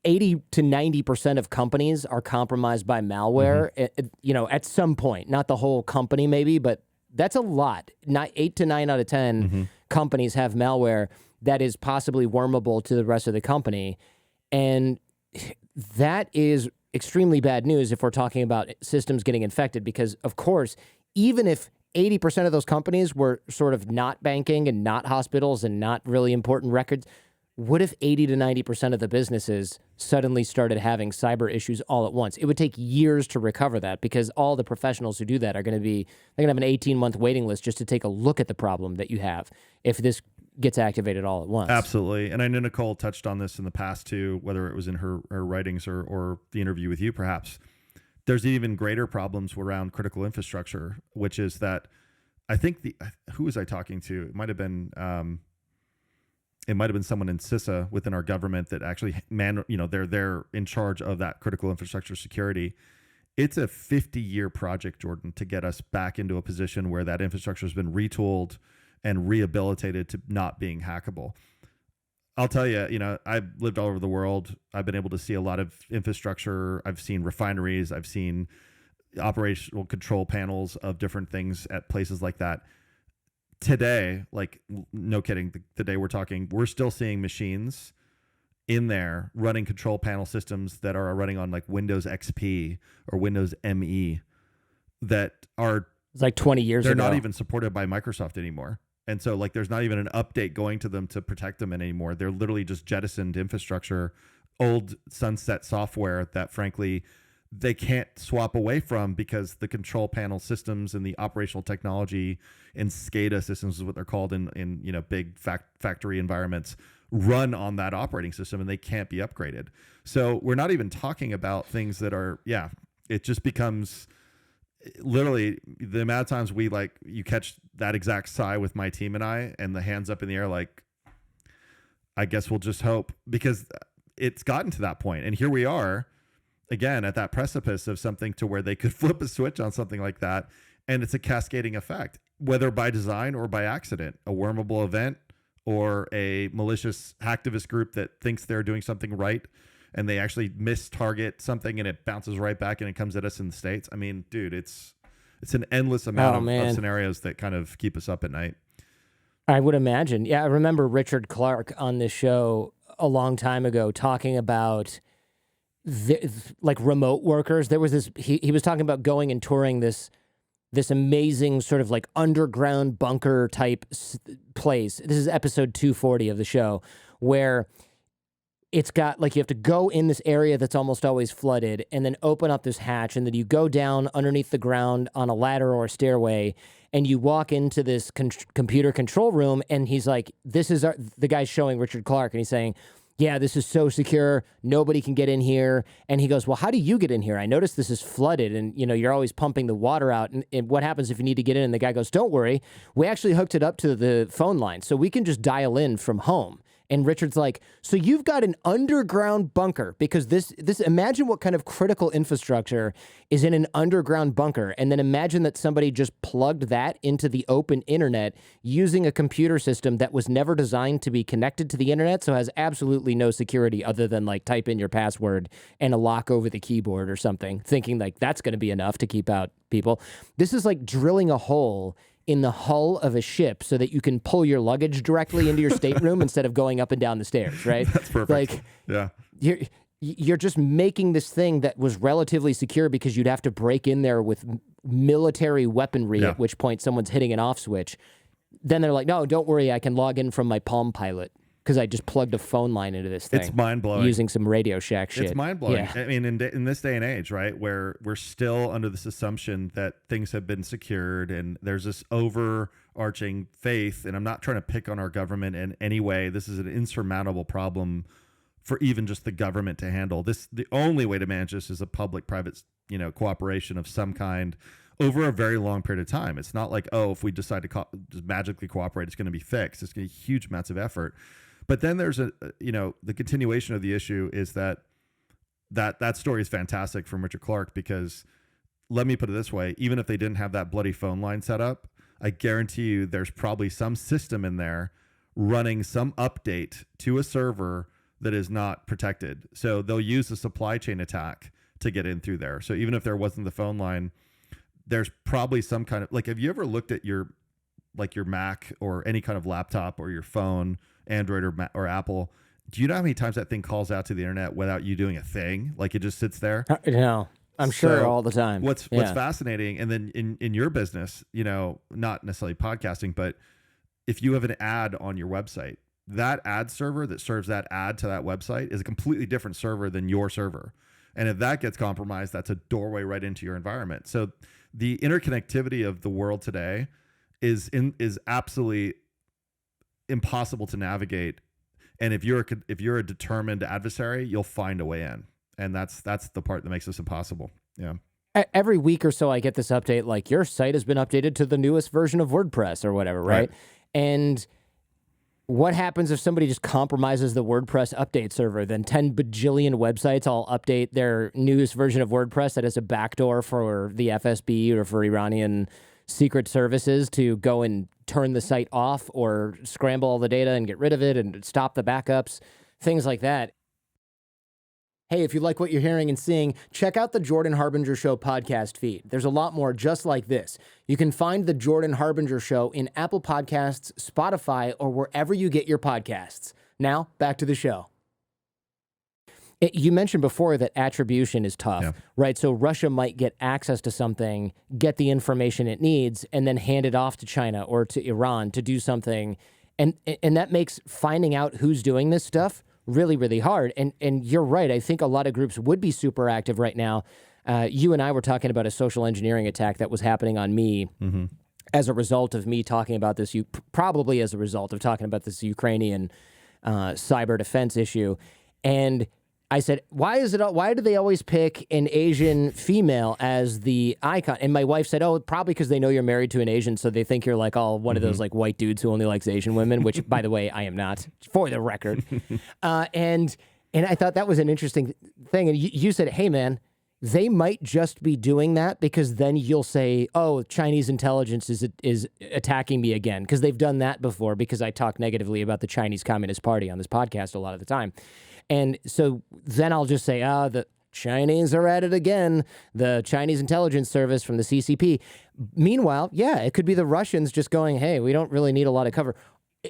80 to 90% of companies are compromised by malware, at some point. Not the whole company maybe, but that's a lot. 8 to 9 out of 10 companies have malware that is possibly wormable to the rest of the company. And that is extremely bad news if we're talking about systems getting infected, because, of course, even if 80% of those companies were sort of not banking and not hospitals and not really important records, what if 80 to 90% of the businesses suddenly started having cyber issues all at once? It would take years to recover that, because all the professionals who do that are going to have an 18-month waiting list just to take a look at the problem that you have if this gets activated all at once. Absolutely. And I know Nicole touched on this in the past too, whether it was in her writings or the interview with you, perhaps. There's even greater problems around critical infrastructure, which is that I think who was I talking to? It might have been someone in CISA within our government that actually they're in charge of that critical infrastructure security. It's a 50-year project, Jordan, to get us back into a position where that infrastructure has been retooled and rehabilitated to not being hackable. I'll tell you, I've lived all over the world. I've been able to see a lot of infrastructure. I've seen refineries. I've seen operational control panels of different things at places like that. Today, like, no kidding, the day we're talking, we're still seeing machines in there running control panel systems that are running on like Windows XP or Windows ME that are... It's like 20 years ago. They're not even supported by Microsoft anymore. And so, like, there's not even an update going to them to protect them anymore. They're literally just jettisoned infrastructure, old sunset software that, frankly, they can't swap away from, because the control panel systems and the operational technology and SCADA systems is what they're called in big factory environments, run on that operating system, and they can't be upgraded. So we're not even talking about things that are, it just becomes... Literally, the amount of times you catch that exact sigh with my team and I, and the hands up in the air, like, I guess we'll just hope, because it's gotten to that point. And here we are again at that precipice of something to where they could flip a switch on something like that. And it's a cascading effect, whether by design or by accident, a wormable event or a malicious hacktivist group that thinks they're doing something right, and they actually target something and it bounces right back and it comes at us in the States. I mean, dude, it's an endless amount of scenarios that kind of keep us up at night. I would imagine. Yeah, I remember Richard Clark on this show a long time ago talking about remote workers. There was this, he was talking about going and touring this amazing sort of like underground bunker type place. This is episode 240 of the show, where it's got, like, you have to go in this area that's almost always flooded and then open up this hatch, and then you go down underneath the ground on a ladder or a stairway, and you walk into this computer control room, and he's like, the guy's showing Richard Clark, and he's saying, yeah, this is so secure, nobody can get in here. And he goes, well, how do you get in here? I noticed this is flooded, and you're always pumping the water out, and what happens if you need to get in? And the guy goes, don't worry, we actually hooked it up to the phone line, so we can just dial in from home. And Richard's like, so you've got an underground bunker, because this imagine what kind of critical infrastructure is in an underground bunker. And then imagine that somebody just plugged that into the open internet using a computer system that was never designed to be connected to the internet. So has absolutely no security other than like type in your password and a lock over the keyboard or something, thinking like that's going to be enough to keep out people. This is like drilling a hole in the hull of a ship so that you can pull your luggage directly into your stateroom instead of going up and down the stairs, right? That's perfect. Like, yeah. You're just making this thing that was relatively secure because you'd have to break in there with military weaponry, at which point someone's hitting an off switch. Then they're like, no, don't worry, I can log in from my Palm Pilot. because I just plugged a phone line into this thing. It's mind-blowing. Using some Radio Shack shit. It's mind-blowing. Yeah. I mean, in this day and age, right, where we're still under this assumption that things have been secured and there's this overarching faith, and I'm not trying to pick on our government in any way. This is an insurmountable problem for even just the government to handle. The only way to manage this is a public-private, cooperation of some kind over a very long period of time. It's not like, if we decide to just magically cooperate, it's going to be fixed. It's going to be huge amounts of effort. But then there's the continuation of the issue is that story is fantastic from Richard Clark, because let me put it this way, even if they didn't have that bloody phone line set up, I guarantee you there's probably some system in there running some update to a server that is not protected. So they'll use a supply chain attack to get in through there. So even if there wasn't the phone line, there's probably some kind of, like, have you ever looked at your Mac or any kind of laptop or your phone, Android or Apple? Do you know how many times that thing calls out to the internet without you doing a thing? Like, it just sits there? No, I'm sure all the time. What's fascinating, and then in your business, not necessarily podcasting, but if you have an ad on your website, that ad server that serves that ad to that website is a completely different server than your server. And if that gets compromised, that's a doorway right into your environment. So the interconnectivity of the world today is absolutely impossible to navigate. And if you're a determined adversary, you'll find a way in. And that's the part that makes this impossible. Yeah. Every week or so, I get this update, like, your site has been updated to the newest version of WordPress or whatever, right? And what happens if somebody just compromises the WordPress update server? Then 10 bajillion websites all update their newest version of WordPress that has a backdoor for the FSB or for Iranian secret services to go and turn the site off or scramble all the data and get rid of it and stop the backups, things like that. Hey, if you like what you're hearing and seeing, check out the Jordan Harbinger Show podcast feed. There's a lot more just like this. You can find the Jordan Harbinger Show in Apple Podcasts, Spotify, or wherever you get your podcasts. Now, back to the show. You mentioned before that attribution is tough, right? So Russia might get access to something, get the information it needs, and then hand it off to China or to Iran to do something. And that makes finding out who's doing this stuff really, really hard. And you're right. I think a lot of groups would be super active right now. You and I were talking about a social engineering attack that was happening on me as a result of me talking about this, probably as a result of talking about this Ukrainian cyber defense issue. And I said, why do they always pick an Asian female as the icon? And my wife said, probably because they know you're married to an Asian, so they think you're like one of those like white dudes who only likes Asian women, which, by the way, I am not, for the record. And I thought that was an interesting thing. And you said, hey, man, they might just be doing that because then you'll say, Chinese intelligence is attacking me again, because they've done that before, because I talk negatively about the Chinese Communist Party on this podcast a lot of the time. And so then I'll just say, the Chinese are at it again, the Chinese intelligence service from the CCP. Meanwhile, it could be the Russians just going, hey, we don't really need a lot of cover.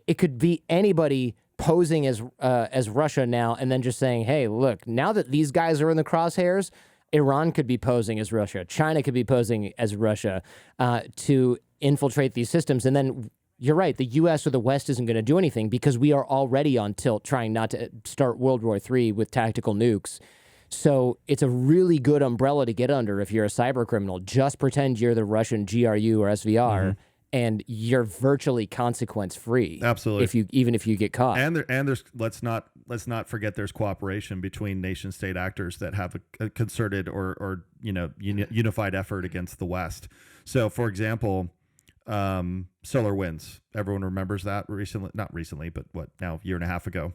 It could be anybody posing as Russia now and then just saying, hey, look, now that these guys are in the crosshairs, Iran could be posing as Russia. China could be posing as Russia to infiltrate these systems. And then you're right, the U.S. or the West isn't going to do anything because we are already on tilt trying not to start World War III with tactical nukes. So it's a really good umbrella to get under if you're a cyber criminal. Just pretend you're the Russian GRU or SVR, and you're virtually consequence free. Absolutely. Even if you get caught. And there's let's not forget there's cooperation between nation state actors that have a concerted or unified effort against the West. So, for example, SolarWinds. Everyone remembers that not recently, but a year and a half ago.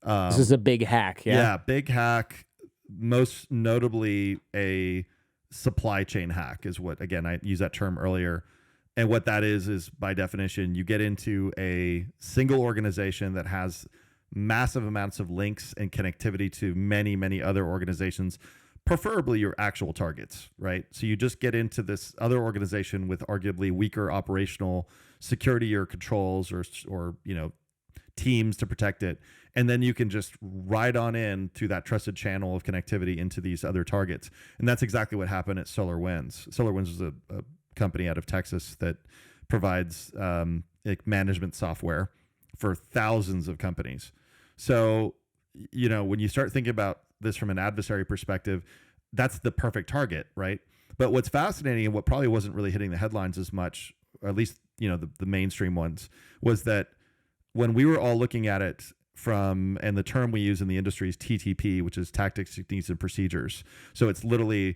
This is a big hack. Yeah, big hack. Most notably a supply chain hack is what, again, I used that term earlier. And what that is by definition, you get into a single organization that has massive amounts of links and connectivity to many, many other organizations, preferably your actual targets, right? So you just get into this other organization with arguably weaker operational security or controls or teams to protect it. And then you can just ride on in through that trusted channel of connectivity into these other targets. And that's exactly what happened at SolarWinds. SolarWinds is a company out of Texas that provides management software for thousands of companies. So, when you start thinking about this from an adversary perspective, that's the perfect target, right? But what's fascinating and what probably wasn't really hitting the headlines as much, or at least, the mainstream ones, was that when we were all looking at it and the term we use in the industry is TTP, which is tactics, techniques, and procedures. So it's literally,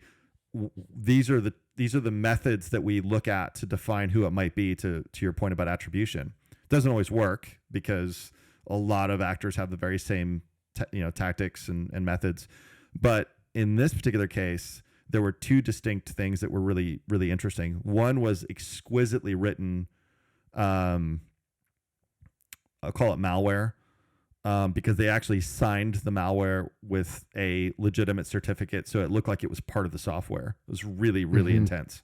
these are the methods that we look at to define who it might be, to your point about attribution. It doesn't always work because a lot of actors have the very same tactics and methods. But in this particular case, there were two distinct things that were really, really interesting. One was exquisitely written, I'll call it malware, because they actually signed the malware with a legitimate certificate, so it looked like it was part of the software. It was really, really intense.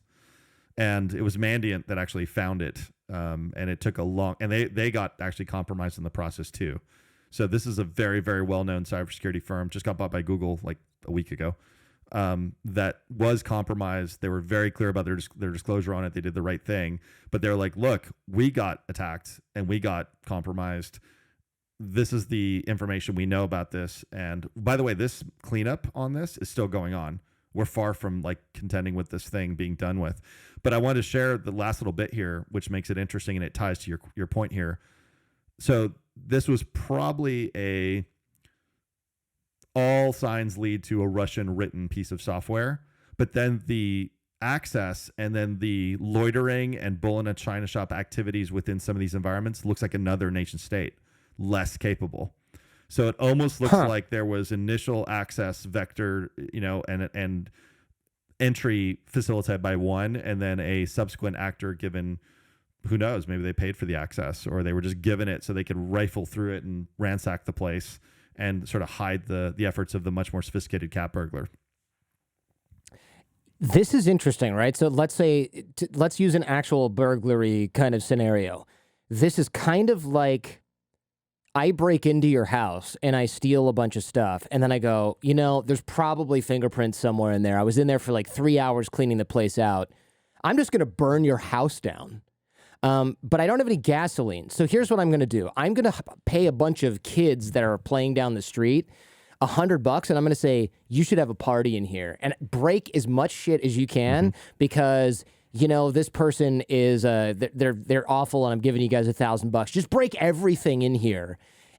And it was Mandiant that actually found it, and it took a long, and they got actually compromised in the process too. So this is a very, very well-known cybersecurity firm, just got bought by Google like a week ago, that was compromised. They were very clear about their disclosure on it. They did the right thing, but they're like, look, we got attacked and we got compromised. This is the information we know about this. And by the way, this cleanup on this is still going on. We're far from like contending with this thing being done with. But I wanted to share the last little bit here, which makes it interesting, and it ties to your point here. So this was probably all signs lead to a Russian written piece of software, but then the access and then the loitering and bull in a China shop activities within some of these environments looks like another nation state, less capable. So it almost looks like there was initial access vector, and entry facilitated by one, and then a subsequent actor given, who knows, maybe they paid for the access, or they were just given it so they could rifle through it and ransack the place and sort of hide the efforts of the much more sophisticated cat burglar. This is interesting, right? So let's say, let's use an actual burglary kind of scenario. This is kind of like, I break into your house and I steal a bunch of stuff, and then I go, there's probably fingerprints somewhere in there. I was in there for like 3 hours cleaning the place out. I'm just going to burn your house down. But I don't have any gasoline. So here's what I'm going to do. I'm going to pay a bunch of kids that are playing down the street $100, and I'm going to say, you should have a party in here and break as much shit as you can, because this person is, they're awful, and I'm giving you guys $1,000. Just break everything in here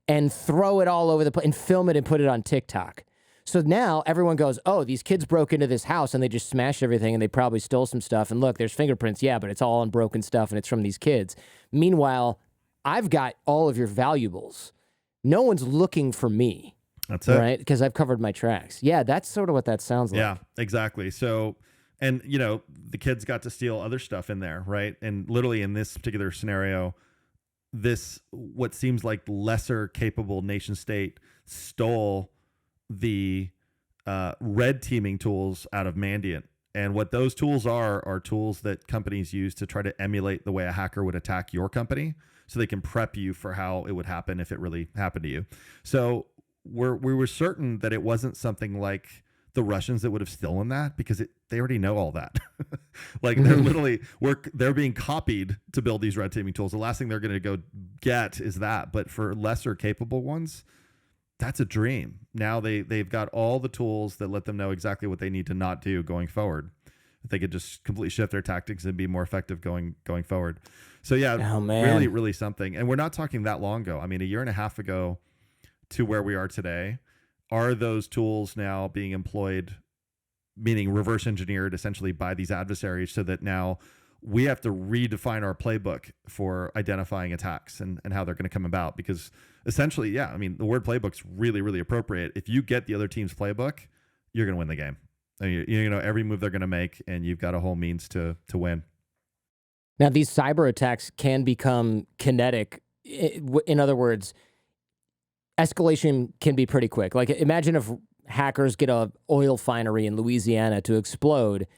and throw it all over the place and film it and put it on TikTok. So now everyone goes, oh, these kids broke into this house and they just smashed everything and they probably stole some stuff. And look, there's fingerprints. Yeah, but it's all on broken stuff and it's from these kids. Meanwhile, I've got all of your valuables. No one's looking for me. That's it. Right? Because I've covered my tracks. Yeah, that's sort of what that sounds like. Yeah, exactly. So, and the kids got to steal other stuff in there, right? And literally in this particular scenario, what seems like lesser capable nation state stole the red teaming tools out of Mandiant. And what those tools are tools that companies use to try to emulate the way a hacker would attack your company, so they can prep you for how it would happen if it really happened to you. So we were certain that it wasn't something like the Russians that would have stolen that, because they already know all that. Like they're being copied to build these red teaming tools. The last thing they're going to go get is that. But for lesser capable ones, that's a dream. Now they've got all the tools that let them know exactly what they need to not do going forward. They could just completely shift their tactics and be more effective going forward. So yeah, really, really something. And we're not talking that long ago. I mean, a year and a half ago to where we are today. Are those tools now being employed, meaning reverse engineered essentially by these adversaries, so that now we have to redefine our playbook for identifying attacks and how they're going to come about? Because essentially, yeah, I mean, the word playbook's really, really appropriate. If you get the other team's playbook, you're going to win the game. I mean, you know every move they're going to make, and you've got a whole means to win. Now, these cyber attacks can become kinetic. In other words, escalation can be pretty quick. Like, imagine if hackers get a oil refinery in Louisiana to explode.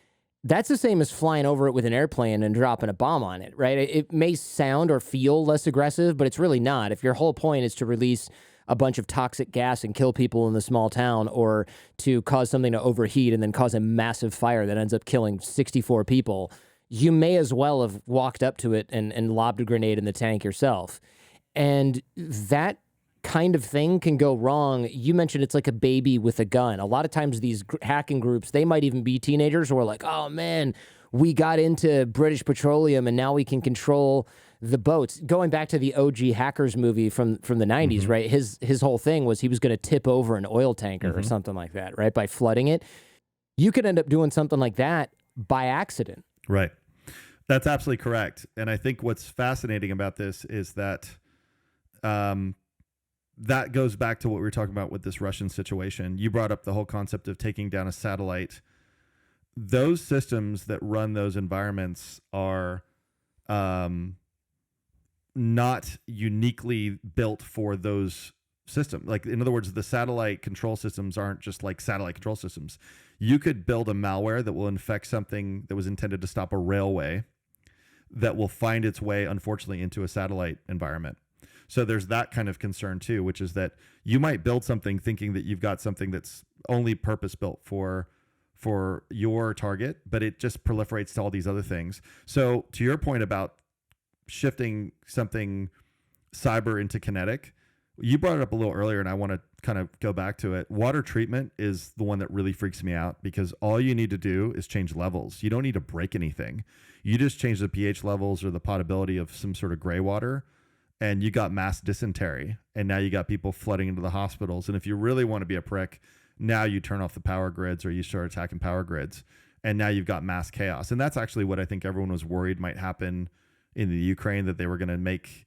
That's the same as flying over it with an airplane and dropping a bomb on it, right? It may sound or feel less aggressive, but it's really not. If your whole point is to release a bunch of toxic gas and kill people in the small town, or to cause something to overheat and then cause a massive fire that ends up killing 64 people, you may as well have walked up to it and lobbed a grenade in the tank yourself. And that kind of thing can go wrong. You mentioned it's like a baby with a gun. A lot of times these hacking groups, they might even be teenagers who are like, oh man, we got into British Petroleum and now we can control the boats. Going back to the OG Hackers movie from the 90s, right? His whole thing was he was going to tip over an oil tanker or something like that, right? By flooding it. You could end up doing something like that by accident. Right. That's absolutely correct. And I think what's fascinating about this is that that goes back to what we were talking about with this Russian situation. You brought up the whole concept of taking down a satellite. Those systems that run those environments are not uniquely built for those systems. Like, in other words, the satellite control systems aren't just like satellite control systems. You could build a malware that will infect something that was intended to stop a railway that will find its way, unfortunately, into a satellite environment. So there's that kind of concern too, which is that you might build something thinking that you've got something that's only purpose built for your target, but it just proliferates to all these other things. So to your point about shifting something cyber into kinetic, you brought it up a little earlier and I want to kind of go back to it. Water treatment is the one that really freaks me out because all you need to do is change levels. You don't need to break anything. You just change the pH levels or the potability of some sort of gray water and you got mass dysentery. And now you got people flooding into the hospitals. And if you really want to be a prick, now you turn off the power grids or you start attacking power grids. And now you've got mass chaos. And that's actually what I think everyone was worried might happen in the Ukraine, that they were going to make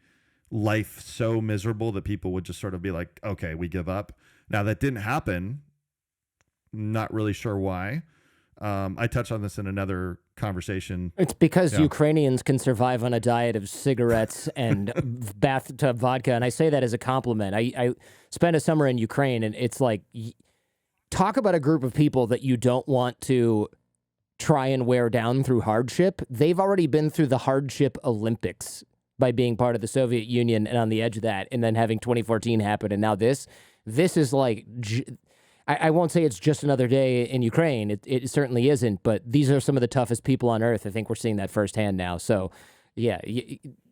life so miserable that people would just sort of be like, okay, we give up. Now that didn't happen. Not really sure why. I touched on this in another conversation. It's because Ukrainians can survive on a diet of cigarettes and bathtub vodka. And I say that as a compliment. I spent a summer in Ukraine and it's like, talk about a group of people that you don't want to try and wear down through hardship. They've already been through the hardship Olympics by being part of the Soviet Union and on the edge of that, and then having 2014 happen. And now this is like, I won't say it's just another day in Ukraine. It certainly isn't, but these are some of the toughest people on earth. I think we're seeing that firsthand now. So yeah,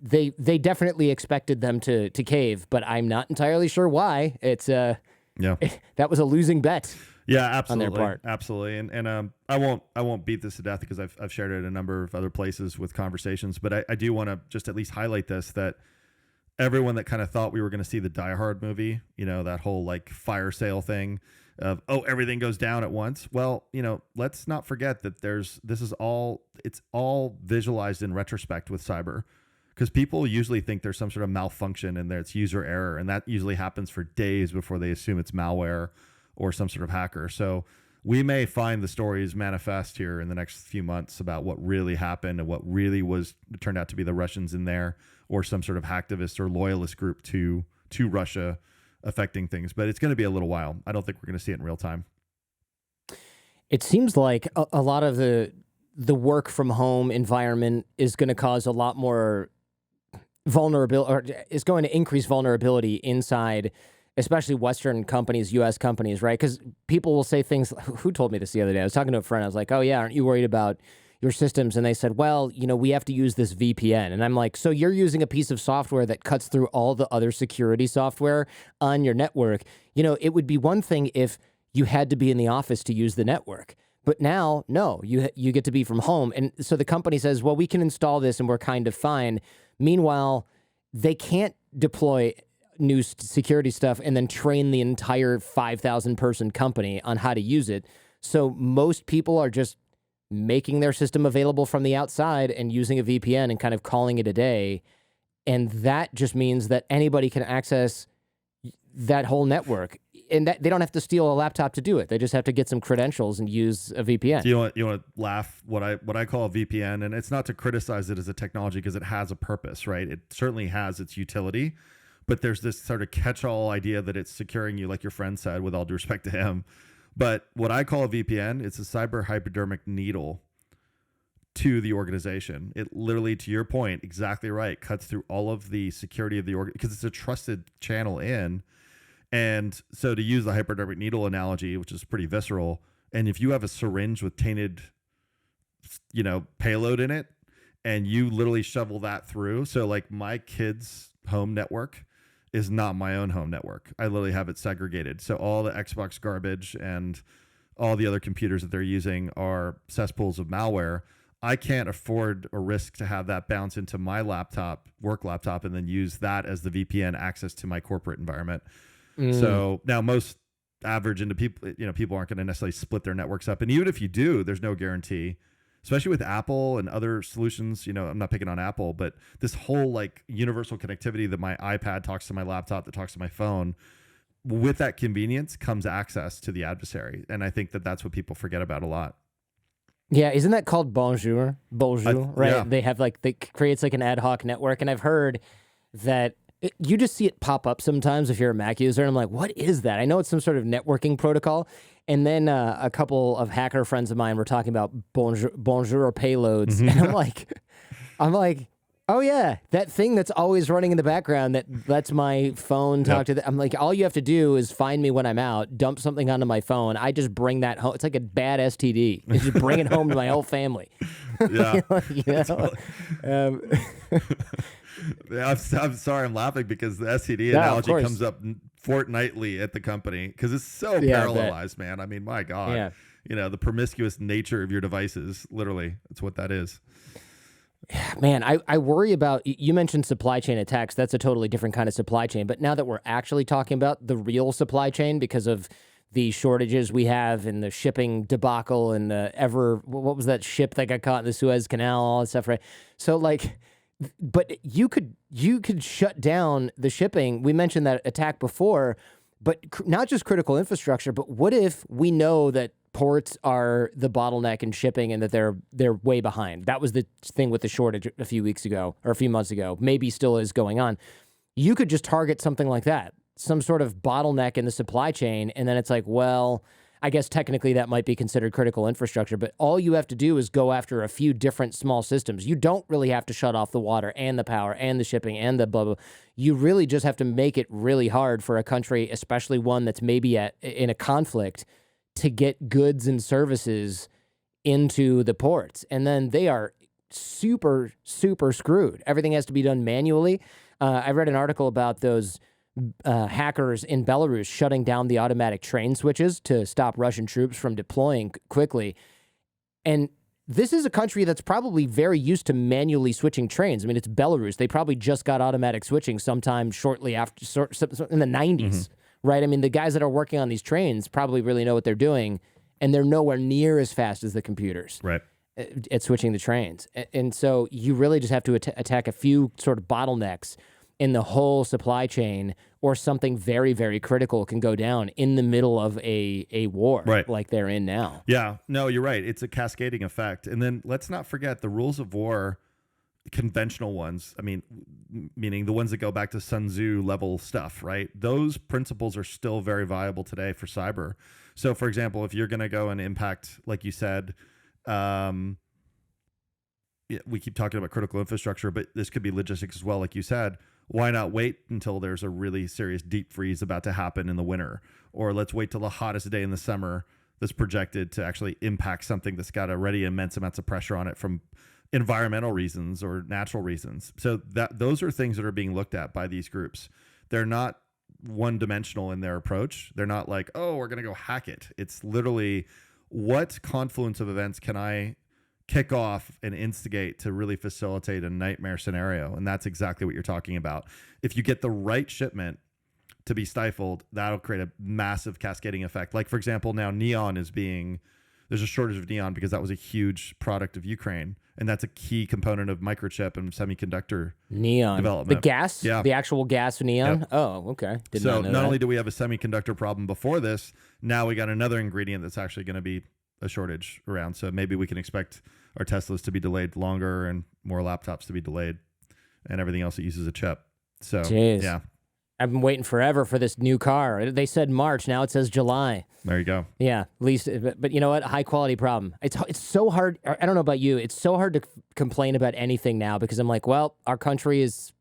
they definitely expected them to cave, but I'm not entirely sure why. It's that was a losing bet. Yeah, absolutely. On their part. Absolutely. And I won't beat this to death because I've shared it in a number of other places with conversations, but I do want to just at least highlight this, that everyone that kind of thought we were going to see the Die Hard movie, that whole like fire sale thing of, oh, everything goes down at once. Well, let's not forget that it's all visualized in retrospect with cyber, because people usually think there's some sort of malfunction and it's user error. And that usually happens for days before they assume it's malware or some sort of hacker. So we may find the stories manifest here in the next few months about what really happened and what really turned out to be the Russians in there, or some sort of hacktivist or loyalist group to Russia affecting things. But it's going to be a little while. I don't think we're going to see it in real time. It seems like a lot of the work from home environment is going to cause a lot more vulnerability, or is going to increase vulnerability inside, especially Western companies, U.S. companies, right? Because people will say things. Who told me this the other day? I was talking to a friend. I was like, oh, yeah, aren't you worried about your systems? And they said, well, we have to use this VPN. And I'm like, so you're using a piece of software that cuts through all the other security software on your network. It would be one thing if you had to be in the office to use the network. But now, no, you get to be from home. And so the company says, well, we can install this and we're kind of fine. Meanwhile, they can't deploy new security stuff and then train the entire 5,000 person company on how to use it. So most people are just making their system available from the outside and using a VPN and kind of calling it a day. And that just means that anybody can access that whole network, and that they don't have to steal a laptop to do it. They just have to get some credentials and use a VPN. Do you want to laugh what I call a VPN? And it's not to criticize it as a technology, because it has a purpose, right? It certainly has its utility. But there's this sort of catch-all idea that it's securing you, like your friend said, with all due respect to him. But what I call a VPN, it's a cyber hypodermic needle to the organization. It literally, to your point, exactly right, cuts through all of the security of the org, because it's a trusted channel in. And so, to use the hypodermic needle analogy, which is pretty visceral, and if you have a syringe with tainted, payload in it, and you literally shovel that through. So like my kids' home network is not my own home network. I literally have it segregated. So all the Xbox garbage and all the other computers that they're using are cesspools of malware. I can't afford or risk to have that bounce into my laptop, work laptop, and then use that as the VPN access to my corporate environment. So now most average into people, people aren't going to necessarily split their networks up. And even if you do, there's no guarantee, especially with Apple and other solutions. I'm not picking on Apple, but this whole like universal connectivity that my iPad talks to my laptop, that talks to my phone, with that convenience comes access to the adversary. And I think that that's what people forget about a lot. Yeah, isn't that called Bonjour? Bonjour, right? Yeah. They have it creates like an ad hoc network, and I've heard that you just see it pop up sometimes if you're a Mac user, and I'm like, what is that? I know it's some sort of networking protocol, and then a couple of hacker friends of mine were talking about Bonjour payloads, and I'm like, oh yeah, that thing that's always running in the background that lets my phone talk to I'm like, all you have to do is find me when I'm out, dump something onto my phone. I just bring that home. It's like a bad STD. You just bring it home to my whole family. Yeah. I'm sorry, I'm laughing because the STD analogy comes up fortnightly at the company because it's so parallelized, man. I mean, my God, the promiscuous nature of your devices, literally, that's what that is. Man, I worry about, you mentioned supply chain attacks. That's a totally different kind of supply chain. But now that we're actually talking about the real supply chain because of the shortages we have and the shipping debacle and what was that ship that got caught in the Suez Canal, all that stuff, right? So but you could shut down the shipping. We mentioned that attack before, but not just critical infrastructure, but what if we know that ports are the bottleneck in shipping and that they're way behind? That was the thing with the shortage a few weeks ago or a few months ago, maybe still is going on. You could just target something like that, some sort of bottleneck in the supply chain, and then it's like, well, I guess technically that might be considered critical infrastructure, but all you have to do is go after a few different small systems. You don't really have to shut off the water and the power and the shipping and the blah, blah. You really just have to make it really hard for a country, especially one that's maybe in a conflict, to get goods and services into the ports. And then they are super, super screwed. Everything has to be done manually. I read an article about those hackers in Belarus shutting down the automatic train switches to stop Russian troops from deploying quickly. And this is a country that's probably very used to manually switching trains. I mean, it's Belarus. They probably just got automatic switching sometime shortly after, in the 90s, right? I mean, the guys that are working on these trains probably really know what they're doing, and they're nowhere near as fast as the computers at switching the trains. And so you really just have to attack a few sort of bottlenecks in the whole supply chain, or something very, very critical can go down in the middle of a war like they're in now. Yeah, no, you're right. It's a cascading effect. And then let's not forget the rules of war, conventional ones. I mean, meaning the ones that go back to Sun Tzu level stuff, right? Those principles are still very viable today for cyber. So, for example, if you're going to go and impact, like you said, we keep talking about critical infrastructure, but this could be logistics as well, like you said. Why not wait until there's a really serious deep freeze about to happen in the winter? Or let's wait till the hottest day in the summer that's projected to actually impact something that's got already immense amounts of pressure on it from environmental reasons or natural reasons. So those are things that are being looked at by these groups. They're not one-dimensional in their approach. They're not like, oh, we're going to go hack it. It's literally, what confluence of events can I kick off and instigate to really facilitate a nightmare scenario? And that's exactly what you're talking about. If you get the right shipment to be stifled, that'll create a massive cascading effect. Like, for example, now neon there's a shortage of neon because that was a huge product of Ukraine. And that's a key component of microchip and semiconductor development. The gas? Yeah. The actual gas neon? Yep. Oh, okay. Not only do we have a semiconductor problem before this, now we got another ingredient that's actually going to be a shortage around. So maybe we can expect our Teslas to be delayed longer and more laptops to be delayed and everything else that uses a chip. So, yeah. I've been waiting forever for this new car. They said March. Now it says July. There you go. Yeah, at least. But you know what? High quality problem. It's so hard. I don't know about you. It's so hard to complain about anything now because I'm like, well, our country is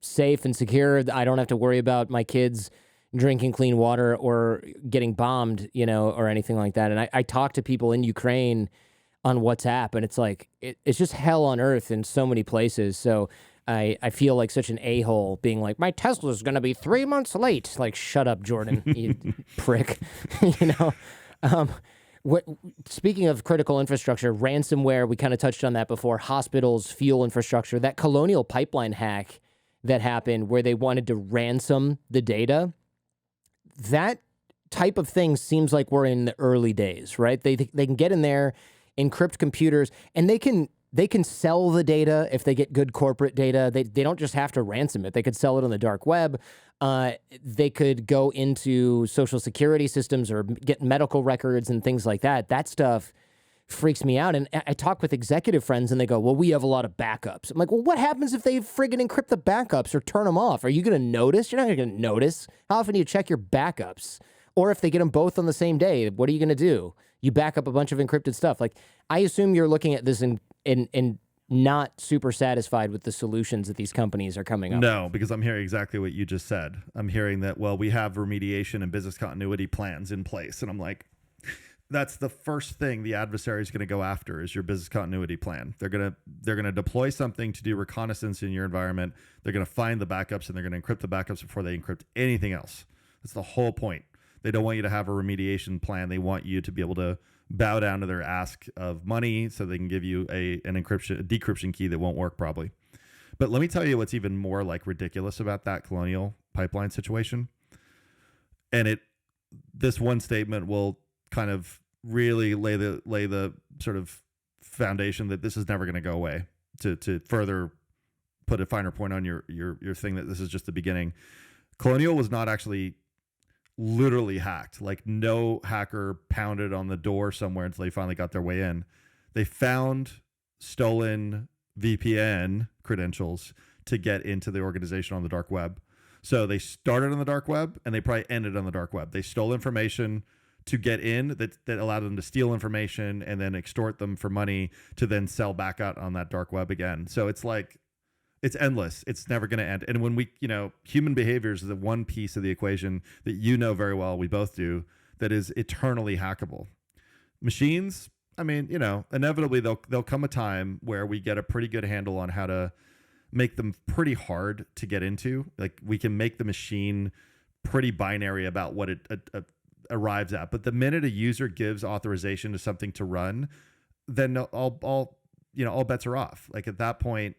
safe and secure. I don't have to worry about my kids drinking clean water or getting bombed, or anything like that. And I talk to people in Ukraine on WhatsApp, and it's like, it's just hell on earth in so many places. So I feel like such an a-hole being like, my Tesla's going to be 3 months late. Like, shut up, Jordan, you prick. Speaking of critical infrastructure, ransomware, we kind of touched on that before, hospitals, fuel infrastructure, that Colonial Pipeline hack that happened where they wanted to ransom the data, that type of thing seems like we're in the early days, right? They can get in there, encrypt computers, and they can sell the data if they get good corporate data. They don't just have to ransom it. They could sell it on the dark web. They could go into social security systems or get medical records and things like that. That stuff freaks me out. And I talk with executive friends and they go, well, we have a lot of backups. I'm like, well, what happens if they friggin' encrypt the backups or turn them off? Are you going to notice? You're not going to notice. How often do you check your backups? Or if they get them both on the same day, what are you going to do? You back up a bunch of encrypted stuff. Like, I assume you're looking at this and not super satisfied with the solutions that these companies are coming up with. No, because I'm hearing exactly what you just said. I'm hearing that, well, we have remediation and business continuity plans in place. And I'm like, that's the first thing the adversary is going to go after is your business continuity plan. They're going to deploy something to do reconnaissance in your environment. They're going to find the backups and they're going to encrypt the backups before they encrypt anything else. That's the whole point. They don't want you to have a remediation plan. They want you to be able to bow down to their ask of money so they can give you a decryption key that won't work probably. But let me tell you what's even more like ridiculous about that Colonial Pipeline situation. And this one statement will kind of really lay the sort of foundation that this is never going to go away, to further put a finer point on your thing that this is just the beginning. Colonial was not actually literally hacked. Like, no hacker pounded on the door somewhere until they finally got their way in. They found stolen VPN credentials to get into the organization on the dark web. So they started on the dark web and they probably ended on the dark web. They stole information to get in that allowed them to steal information and then extort them for money to then sell back out on that dark web again. So it's like, it's endless. It's never going to end. And when human behavior is the one piece of the equation that very well, we both do, that is eternally hackable. Machines, I mean, inevitably there'll come a time where we get a pretty good handle on how to make them pretty hard to get into. Like, we can make the machine pretty binary about what it arrives at. But the minute a user gives authorization to something to run, then all bets are off. Like, at that point,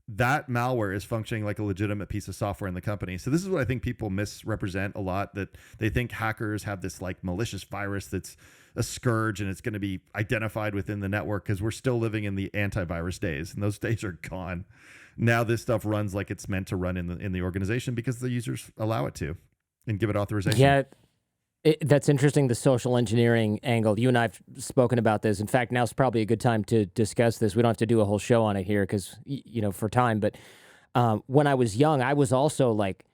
that malware is functioning like a legitimate piece of software in the company. So this is what I think people misrepresent a lot, that they think hackers have this like malicious virus that's a scourge and it's going to be identified within the network, because we're still living in the antivirus days and those days are gone. Now this stuff runs like it's meant to run in the organization because the users allow it to and give it authorization. Yeah. That's interesting, the social engineering angle. You and I have spoken about this. In fact, now's probably a good time to discuss this. We don't have to do a whole show on it here because, for time. But when I was young, I was also like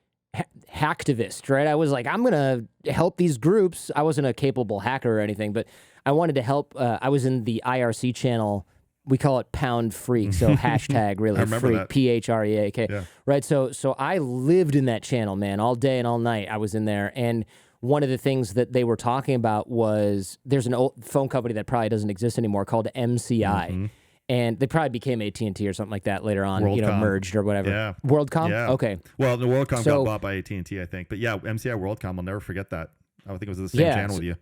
hacktivist, right? I was like, I'm going to help these groups. I wasn't a capable hacker or anything, but I wanted to help. I was in the IRC channel. We call it Pound Freak, so hashtag really freak, that. PHREAK, yeah. Right? So I lived in that channel, man, all day and all night. I was in there, and one of the things that they were talking about was there's an old phone company that probably doesn't exist anymore called MCI, and they probably became AT&T or something like that later on, merged or whatever. Yeah. WorldCom? Yeah. Okay. Well, the WorldCom got bought by AT&T, I think. But yeah, MCI WorldCom, I'll never forget that. I think it was the same channel with you.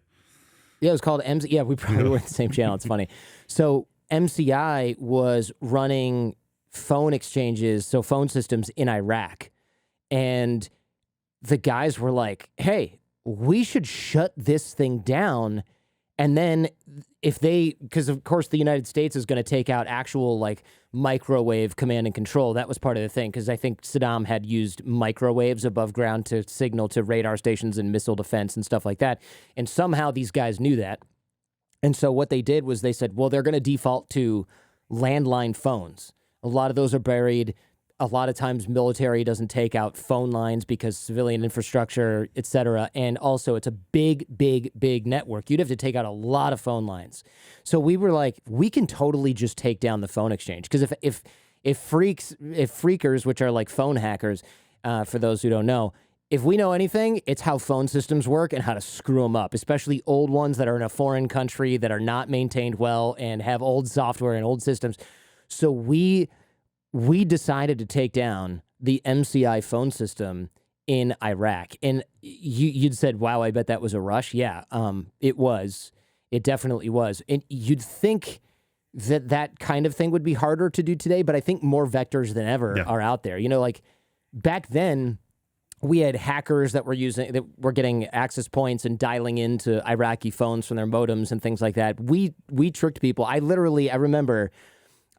Yeah, it was called MCI. Yeah, we probably were in the same channel. It's funny. So MCI was running phone exchanges, so phone systems in Iraq. And the guys were like, hey, we should shut this thing down. And then because of course the United States is going to take out actual like microwave command and control. That was part of the thing, because I think Saddam had used microwaves above ground to signal to radar stations and missile defense and stuff like that. And somehow these guys knew that. And so what they did was they said, well, they're going to default to landline phones. A lot of those are buried. A lot of times military doesn't take out phone lines because civilian infrastructure, et cetera. And also it's a big, big, big network. You'd have to take out a lot of phone lines. So we were like, we can totally just take down the phone exchange. Because if freakers, which are like phone hackers, for those who don't know, if we know anything, it's how phone systems work and how to screw them up, especially old ones that are in a foreign country that are not maintained well and have old software and old systems. So we we decided to take down the MCI phone system in Iraq. And you'd said, wow, I bet that was a rush. Yeah, it was. It definitely was. And you'd think that kind of thing would be harder to do today, but I think more vectors than ever are out there. You know, like back then, we had hackers that were getting access points and dialing into Iraqi phones from their modems and things like that. We tricked people. I remember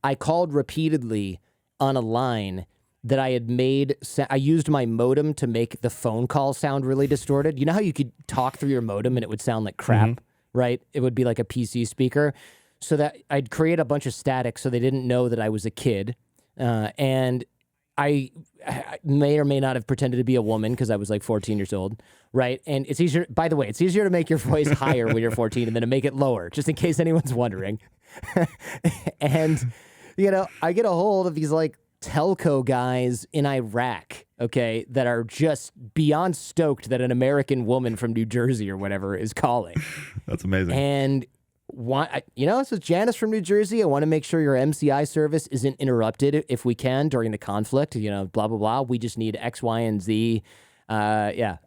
I called repeatedly on a line that I had made. I used my modem to make the phone call sound really distorted. You know how you could talk through your modem and it would sound like crap, right? It would be like a PC speaker. So that I'd create a bunch of static so they didn't know that I was a kid. And I may or may not have pretended to be a woman because I was like 14 years old, right? And it's easier, by the way, it's easier to make your voice higher when you're 14 and then to make it lower, just in case anyone's wondering. And, you know, I get a hold of these like telco guys in Iraq, okay, that are just beyond stoked that an American woman from New Jersey or whatever is calling. That's amazing. And this is Janice from New Jersey. I want to make sure your MCI service isn't interrupted if we can during the conflict, you know, blah, blah, blah. We just need X, Y, and Z. I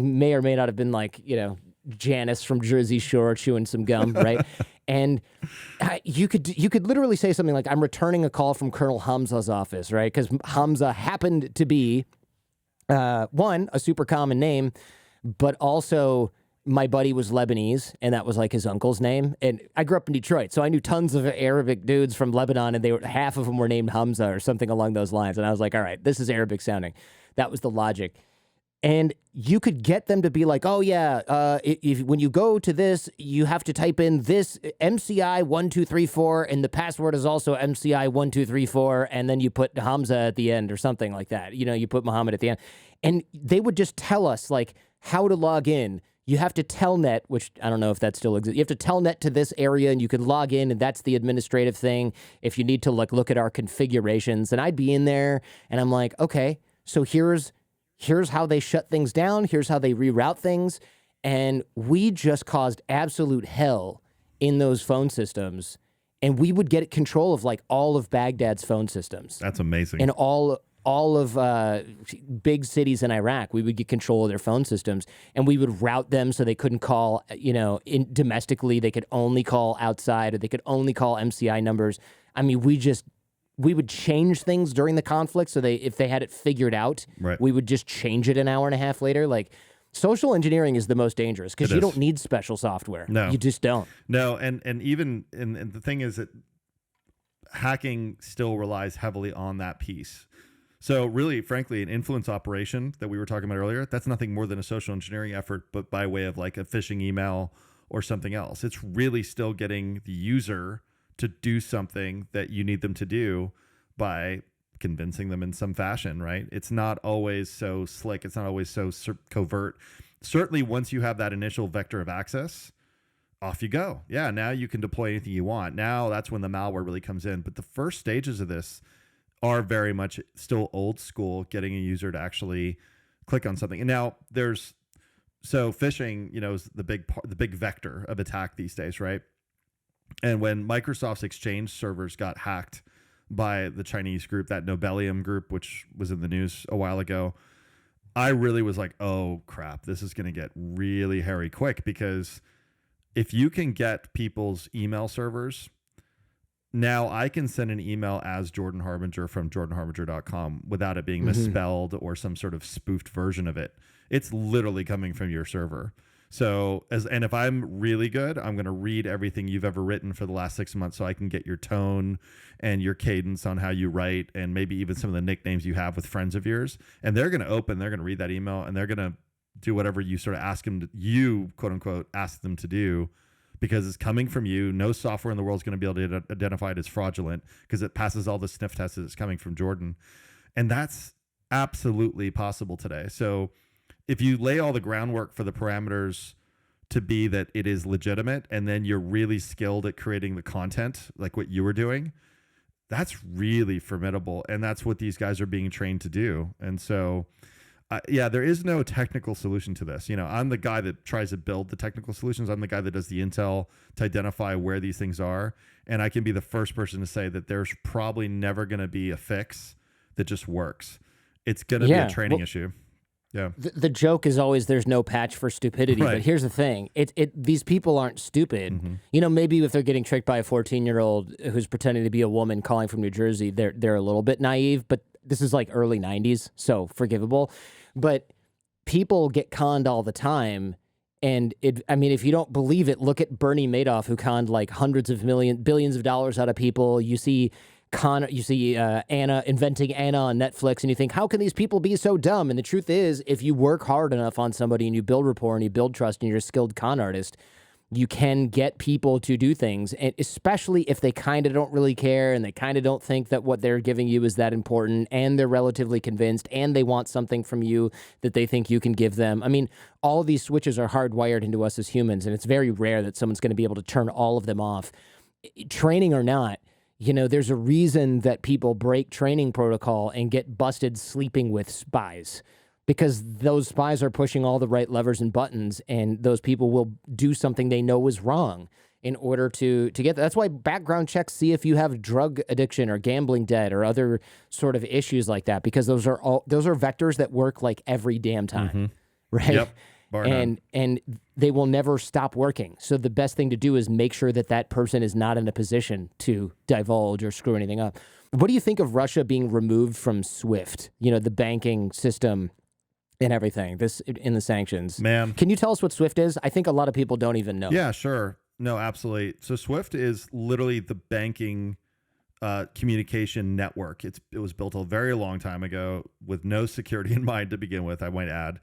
may or may not have been like, you know, Janice from Jersey Shore chewing some gum, right? And you could literally say something like, I'm returning a call from Colonel Hamza's office, right? Because Hamza happened to be, one, a super common name, but also my buddy was Lebanese, and that was like his uncle's name. And I grew up in Detroit, so I knew tons of Arabic dudes from Lebanon, and half of them were named Hamza or something along those lines. And I was like, all right, this is Arabic sounding. That was the logic. And you could get them to be like, oh yeah, when you go to this, you have to type in this MCI 1234, and the password is also MCI 1234, and then you put Hamza at the end or something like that. You know, you put Muhammad at the end, and they would just tell us like how to log in. You have to telnet, which I don't know if that still exists. You have to telnet to this area, and you can log in, and that's the administrative thing. If you need to like look at our configurations, and I'd be in there, and I'm like, okay, so here's how they shut things down. Here's how they reroute things, and we just caused absolute hell in those phone systems, and we would get control of like all of Baghdad's phone systems. That's amazing. And all of big cities in Iraq, we would get control of their phone systems, and we would route them so they couldn't call, you know, domestically. They could only call outside, or they could only call MCI numbers. I mean, we would change things during the conflict. So if they had it figured out, right, we would just change it an hour and a half later. Like, social engineering is the most dangerous because you don't need special software. No, you just don't. No, and the thing is that hacking still relies heavily on that piece. So really, frankly, an influence operation that we were talking about earlier, that's nothing more than a social engineering effort, but by way of like a phishing email or something else. It's really still getting the user to do something that you need them to do by convincing them in some fashion, right? It's not always so slick. It's not always so covert. Certainly, once you have that initial vector of access, off you go. Yeah, now you can deploy anything you want. Now that's when the malware really comes in. But the first stages of this are very much still old school, getting a user to actually click on something. And now phishing, you know, is the big vector of attack these days, right? And when Microsoft's Exchange servers got hacked by the Chinese group, that Nobelium group, which was in the news a while ago, I really was like, oh crap, this is going to get really hairy quick, because if you can get people's email servers, now I can send an email as Jordan Harbinger from jordanharbinger.com without it being misspelled or some sort of spoofed version of it. It's literally coming from your server. So, and if I'm really good, I'm going to read everything you've ever written for the last 6 months, so I can get your tone and your cadence on how you write, and maybe even some of the nicknames you have with friends of yours. And they're going to read that email, and they're going to do whatever you sort of ask them to, you quote unquote, ask them to do, because it's coming from you. No software in the world is going to be able to identify it as fraudulent because it passes all the sniff tests that it's coming from Jordan. And that's absolutely possible today. So if you lay all the groundwork for the parameters to be that it is legitimate, and then you're really skilled at creating the content like what you were doing, that's really formidable. And that's what these guys are being trained to do. And so Yeah, there is no technical solution to this. I'm the guy that tries to build the technical solutions. I'm the guy that does the intel to identify where these things are. And I can be the first person to say that there's probably never going to be a fix that just works. It's going to be a training issue. Yeah. The joke is always there's no patch for stupidity, Right. but here's the thing. These people aren't stupid. Mm-hmm. Maybe if they're getting tricked by a 14-year-old who's pretending to be a woman calling from New Jersey, they're a little bit naive, but this is like early 90s, so forgivable. But people get conned all the time. And if you don't believe it, look at Bernie Madoff, who conned like billions of dollars out of people. You see Anna inventing Anna on Netflix, and you think, how can these people be so dumb? And the truth is, if you work hard enough on somebody and you build rapport and you build trust and you're a skilled con artist, you can get people to do things, and especially if they kind of don't really care and they kind of don't think that what they're giving you is that important, and they're relatively convinced and they want something from you that they think you can give them. I mean, all these switches are hardwired into us as humans, and it's very rare that someone's going to be able to turn all of them off. Training or not, there's a reason that people break training protocol and get busted sleeping with spies, because those spies are pushing all the right levers and buttons, and those people will do something they know is wrong in order to get that. That's why background checks see if you have drug addiction or gambling debt or other sort of issues like that, because those are vectors that work like every damn time, right? Yep. And they will never stop working. So the best thing to do is make sure that person is not in a position to divulge or screw anything up. What do you think of Russia being removed from SWIFT, the banking system and everything, in the sanctions? Man. Can you tell us what SWIFT is? I think a lot of people don't even know. Yeah, sure. No, absolutely. So SWIFT is literally the banking communication network. It was built a very long time ago with no security in mind to begin with, I might add.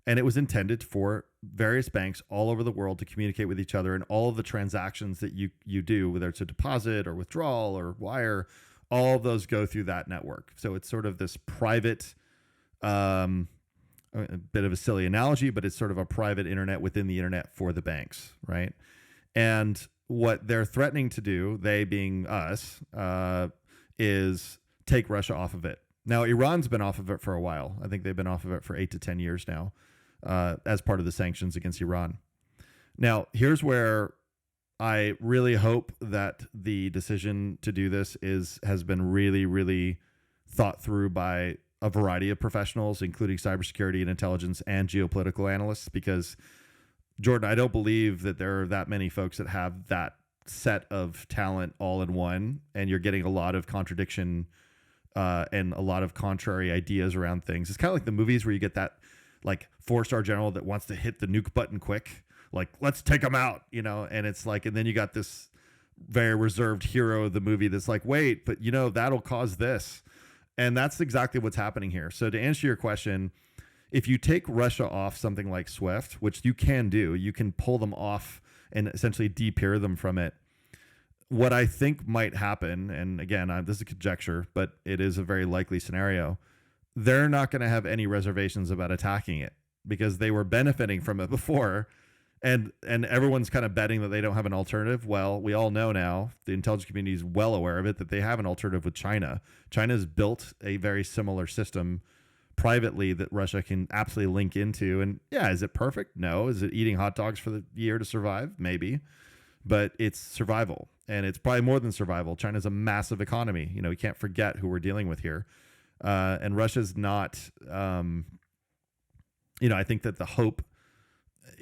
And it was intended for various banks all over the world to communicate with each other, and all of the transactions that you do, whether it's a deposit or withdrawal or wire, all of those go through that network. So it's sort of this private, a bit of a silly analogy, but it's sort of a private internet within the internet for the banks, right? And what they're threatening to do, they being us, is take Russia off of it. Now, Iran's been off of it for a while. I think they've been off of it for 8 to 10 years now, as part of the sanctions against Iran. Now, here's where I really hope that the decision to do this has been really, really thought through by a variety of professionals, including cybersecurity and intelligence and geopolitical analysts, because, Jordan, I don't believe that there are that many folks that have that set of talent all in one, and you're getting a lot of contradiction and a lot of contrary ideas around things. It's kind of like the movies where you get that like 4-star general that wants to hit the nuke button quick, like, let's take them out, and it's like, and then you got this very reserved hero of the movie that's like, wait, but that'll cause this. And that's exactly what's happening here. So to answer your question, if you take Russia off something like SWIFT, which you can do, you can pull them off and essentially de-peer them from it. What I think might happen, and again, this is a conjecture, but it is a very likely scenario, they're not going to have any reservations about attacking it because they were benefiting from it before, and everyone's kind of betting that they don't have an alternative. Well, we all know now, the intelligence community is well aware of it, that they have an alternative with China. China's built a very similar system privately that Russia can absolutely link into. And yeah, is it perfect? No. Is it eating hot dogs for the year to survive? Maybe. But it's survival. And it's probably more than survival. China's a massive economy. We can't forget who we're dealing with here. And Russia's not, I think that the hope,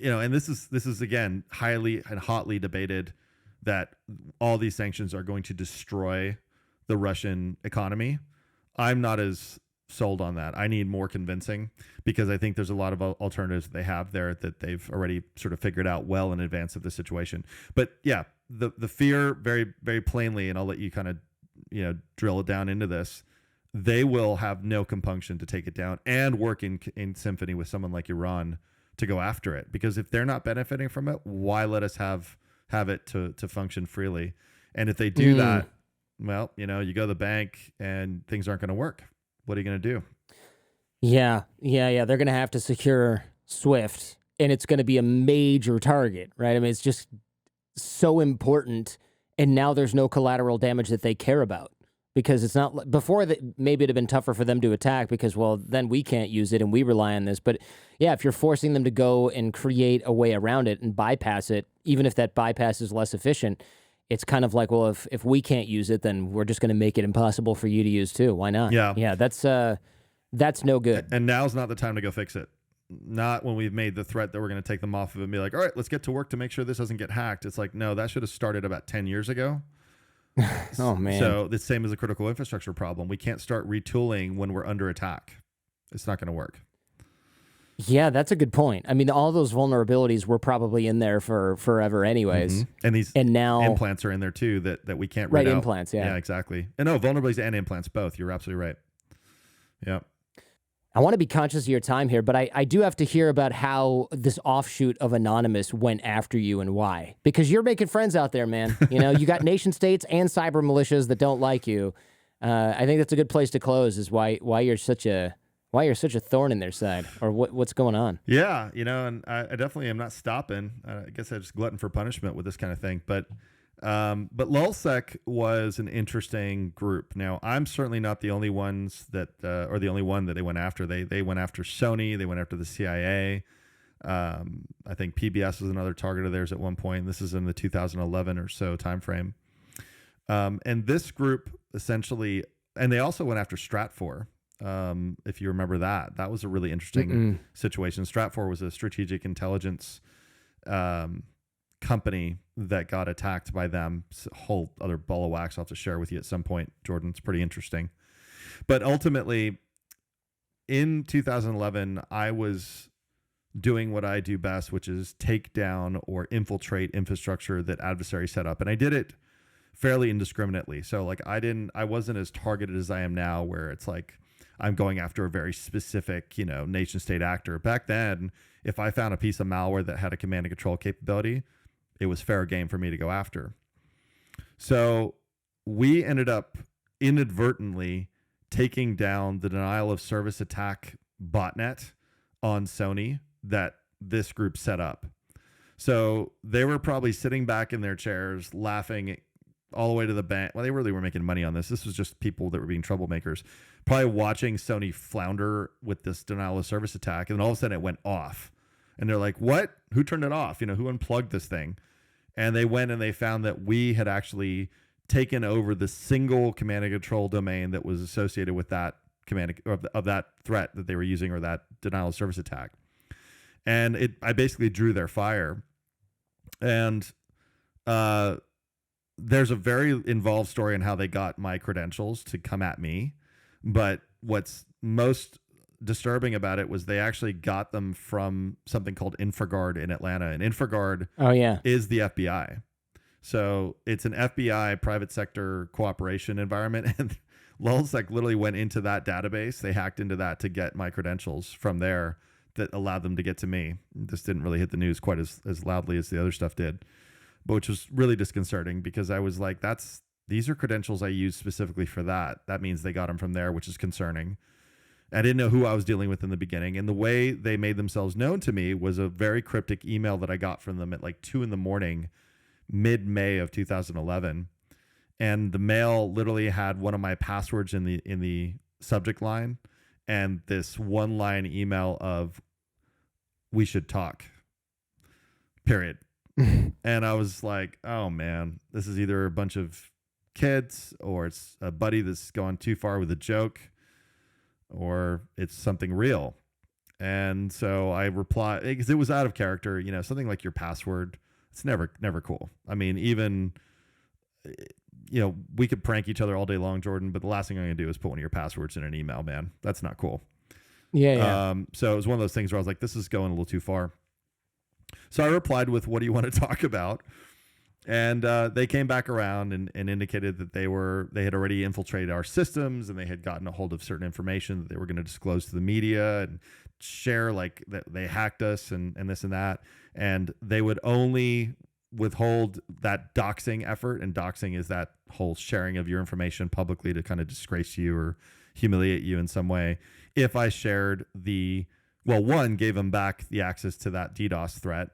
and this is again, highly and hotly debated, that all these sanctions are going to destroy the Russian economy. I'm not as sold on that. I need more convincing, because I think there's a lot of alternatives that they have there that they've already sort of figured out well in advance of the situation. But yeah, the fear, very, very plainly, and I'll let you kind of, drill it down into this, they will have no compunction to take it down and work in symphony with someone like Iran to go after it. Because if they're not benefiting from it, why let us have it to function freely? And if they do that, well, you go to the bank and things aren't going to work. What are you going to do? Yeah. They're going to have to secure SWIFT, and it's going to be a major target, right? I mean, it's just so important, and now there's no collateral damage that they care about. because it's not before that. Maybe it'd have been tougher for them to attack because, well, then we can't use it and we rely on this. But yeah, if you're forcing them to go and create a way around it and bypass it, even if that bypass is less efficient, it's kind of like, well, if we can't use it, then we're just going to make it impossible for you to use too. Why not? Yeah, that's no good. And now's not the time to go fix it. Not when we've made the threat that we're going to take them off of it and be like, all right, let's get to work to make sure this doesn't get hacked. It's like, no, that should have started about 10 years ago. Oh, man. So the same as a critical infrastructure problem. We can't start retooling when we're under attack. It's not going to work. Yeah, that's a good point. I mean, all those vulnerabilities were probably in there for forever anyways. Mm-hmm. And now implants are in there too that we can't write out. Implants, yeah. Yeah, exactly. And no, vulnerabilities and implants, both. You're absolutely right. Yeah. I want to be conscious of your time here, but I do have to hear about how this offshoot of Anonymous went after you and why. Because you're making friends out there, man. You know, you got nation states and cyber militias that don't like you. I think that's a good place to close. Is why you're such a thorn in their side, or what's going on? Yeah, you know, and I definitely am not stopping. I guess I just glutton for punishment with this kind of thing, but LulzSec was an interesting group. Now, I'm certainly not the only ones that, or the only one that they went after. They went after Sony. They went after the CIA. I think PBS was another target of theirs at one point. This is in the 2011 or so timeframe. And this group essentially, and they also went after Stratfor. If you remember that was a really interesting situation. Stratfor was a strategic intelligence company that got attacked by them. It's a whole other ball of wax I'll have to share with you at some point, Jordan. It's pretty interesting. But ultimately, in 2011, I was doing what I do best, which is take down or infiltrate infrastructure that adversaries set up. And I did it fairly indiscriminately. So like I wasn't as targeted as I am now, where it's like I'm going after a very specific, nation state actor. Back then, if I found a piece of malware that had a command and control capability, it was fair game for me to go after. So we ended up inadvertently taking down the denial of service attack botnet on Sony that this group set up. So they were probably sitting back in their chairs laughing all the way to the bank. Well, they really were making money on this. This was just people that were being troublemakers, probably watching Sony flounder with this denial of service attack. And then all of a sudden it went off. And they're like, what? Who turned it off? Who unplugged this thing? And they went and they found that we had actually taken over the single command and control domain that was associated with that of that threat that they were using, or that denial of service attack. And I basically drew their fire. And there's a very involved story on how they got my credentials to come at me. But what's most disturbing about it was they actually got them from something called InfraGard in Atlanta. And InfraGard is the FBI. So it's an FBI private sector cooperation environment. And LulzSec literally went into that database. They hacked into that to get my credentials from there that allowed them to get to me. This didn't really hit the news quite as loudly as the other stuff did, but which was really disconcerting, because I was like, these are credentials I used specifically for that. That means they got them from there, which is concerning. I didn't know who I was dealing with in the beginning. And the way they made themselves known to me was a very cryptic email that I got from them at like 2 a.m, mid-May of 2011. And the mail literally had one of my passwords in the subject line, and this one-line email of, "We should talk," period. And I was like, oh man, this is either a bunch of kids, or it's a buddy that's gone too far with a joke, or it's something real. And so I replied, because it was out of character, something like your password. It's never cool. I mean, even, we could prank each other all day long, Jordan, but the last thing I'm going to do is put one of your passwords in an email, man. That's not cool. Yeah. So it was one of those things where I was like, this is going a little too far. So I replied with, what do you want to talk about? And they came back around and indicated that they had already infiltrated our systems, and they had gotten a hold of certain information that they were going to disclose to the media and share, like that they hacked us and this and that. And they would only withhold that doxing effort. And doxing is that whole sharing of your information publicly to kind of disgrace you or humiliate you in some way. If I shared gave them back the access to that DDoS threat.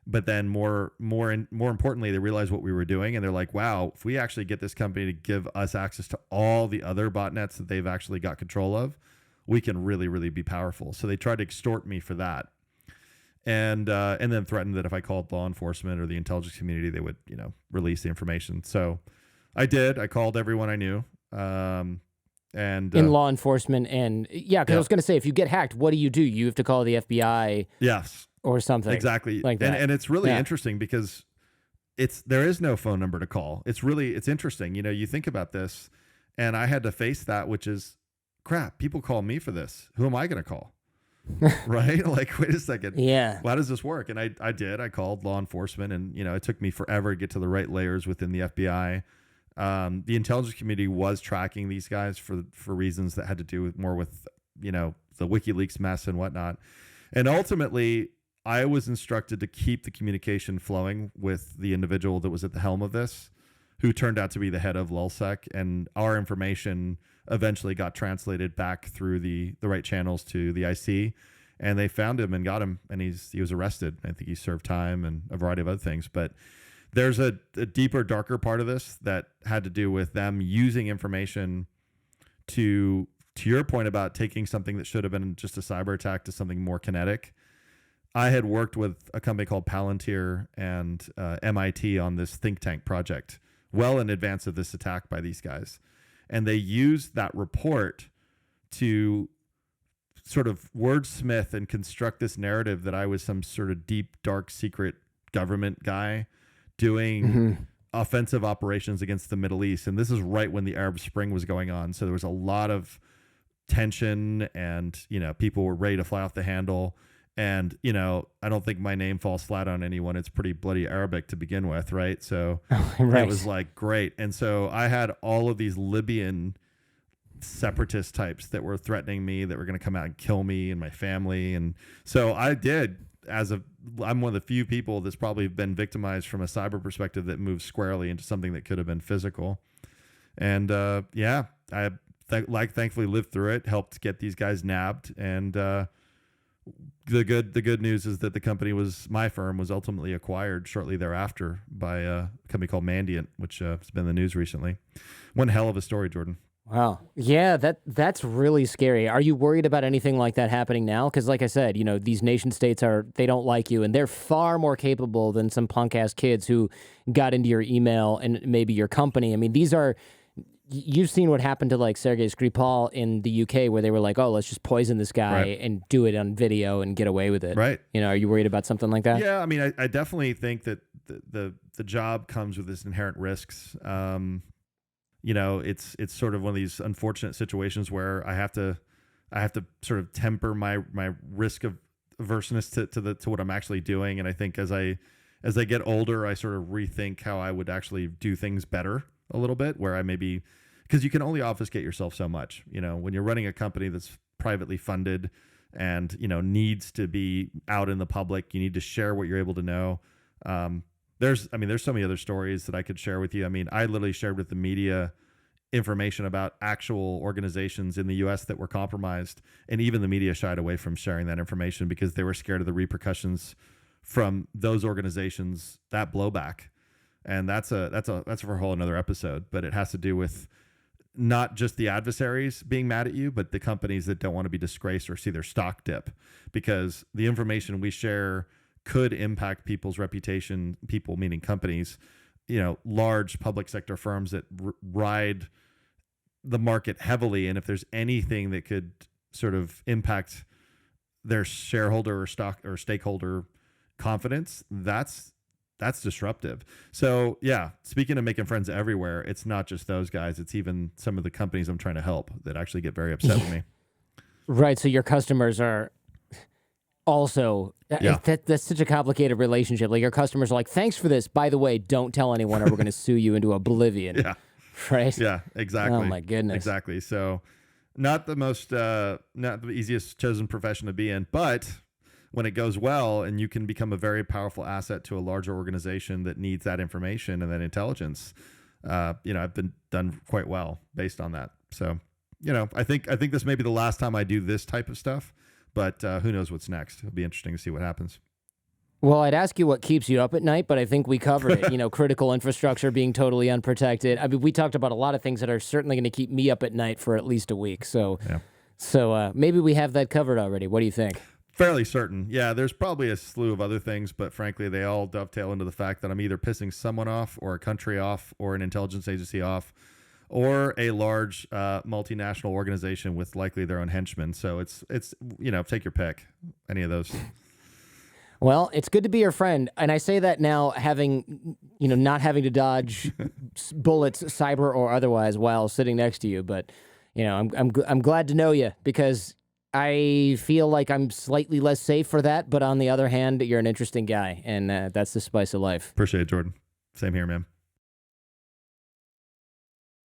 But then more importantly, they realized what we were doing, and they're like, wow, if we actually get this company to give us access to all the other botnets that they've actually got control of, we can really, really be powerful. So they tried to extort me for that. And then threatened that if I called law enforcement or the intelligence community, they would, release the information. So I did. I called everyone I knew. And in law enforcement, and because I was going to say, if you get hacked, what do? You have to call the FBI. Yes. Or something. Exactly. Like that. And it's really interesting because there is no phone number to call. It's interesting. You think about this, and I had to face that, which is, crap, people call me for this. Who am I going to call? Right? Like, wait a second. Yeah. How does this work? And I did. I called law enforcement, and, it took me forever to get to the right layers within the FBI. The intelligence community was tracking these guys for reasons that had to do with the WikiLeaks mess and whatnot. And ultimately, I was instructed to keep the communication flowing with the individual that was at the helm of this, who turned out to be the head of LulzSec, and our information eventually got translated back through the right channels to the IC, and they found him and got him, and he was arrested. I think he served time and a variety of other things. But there's a deeper, darker part of this that had to do with them using information to your point about taking something that should have been just a cyber attack to something more kinetic. I had worked with a company called Palantir and MIT on this think tank project well in advance of this attack by these guys. And they used that report to sort of wordsmith and construct this narrative that I was some sort of deep, dark, secret government guy doing offensive operations against the Middle East. And this is right when the Arab Spring was going on. So there was a lot of tension, and, people were ready to fly off the handle. And, I don't think my name falls flat on anyone. It's pretty bloody Arabic to begin with, right? So right. It was like, great. And so I had all of these Libyan separatist types that were threatening me, that were going to come out and kill me and my family. And so I did, I'm one of the few people that's probably been victimized from a cyber perspective that moved squarely into something that could have been physical. And I thankfully lived through it, helped get these guys nabbed. And the good news is that my firm was ultimately acquired shortly thereafter by a company called Mandiant, which has been in the news recently. One hell of a story, Jordan. Wow. Yeah, that's really scary. Are you worried about anything like that happening now? Because like I said, these nation states they don't like you, and they're far more capable than some punk ass kids who got into your email and maybe your company. I mean, you've seen what happened to like Sergei Skripal in the UK, where they were like, oh, let's just poison this guy and do it on video and get away with it. Right. Are you worried about something like that? Yeah. I mean, I definitely think that the job comes with its inherent risks. It's sort of one of these unfortunate situations where I have to sort of temper my risk of averseness to what I'm actually doing. And I think as I get older, I sort of rethink how I would actually do things better a little bit, where I maybe, because you can only obfuscate yourself so much, when you're running a company that's privately funded and, needs to be out in the public, you need to share what you're able to know. There's so many other stories that I could share with you. I mean, I literally shared with the media information about actual organizations in the US that were compromised, and even the media shied away from sharing that information because they were scared of the repercussions from those organizations, that blowback. And that's for a whole another episode, but it has to do with not just the adversaries being mad at you, but the companies that don't want to be disgraced or see their stock dip, because the information we share could impact people's reputation, people meaning companies, large public sector firms that ride the market heavily. And if there's anything that could sort of impact their shareholder or stock or stakeholder confidence, that's disruptive. So yeah, speaking of making friends everywhere, it's not just those guys. It's even some of the companies I'm trying to help that actually get very upset with me. Right. So your customers are also, that's such a complicated relationship. Like your customers are like, thanks for this. By the way, don't tell anyone or we're going to sue you into oblivion. Yeah. Right. Yeah, exactly. Oh my goodness. Exactly. So not the easiest chosen profession to be in, but when it goes well and you can become a very powerful asset to a larger organization that needs that information and that intelligence, I've been done quite well based on that. So, I think this may be the last time I do this type of stuff, but who knows what's next. It'll be interesting to see what happens. Well, I'd ask you what keeps you up at night, but I think we covered it. Critical infrastructure being totally unprotected. I mean, we talked about a lot of things that are certainly going to keep me up at night for at least a week. So, maybe we have that covered already. What do you think? Fairly certain. Yeah, there's probably a slew of other things, but frankly, they all dovetail into the fact that I'm either pissing someone off or a country off or an intelligence agency off or a large multinational organization with likely their own henchmen. So it's take your pick, any of those. Well, it's good to be your friend, and I say that now, having not having to dodge bullets, cyber or otherwise, while sitting next to you. But I'm glad to know you, because I feel like I'm slightly less safe for that. But on the other hand, you're an interesting guy, and that's the spice of life. Appreciate it, Jordan. Same here, man.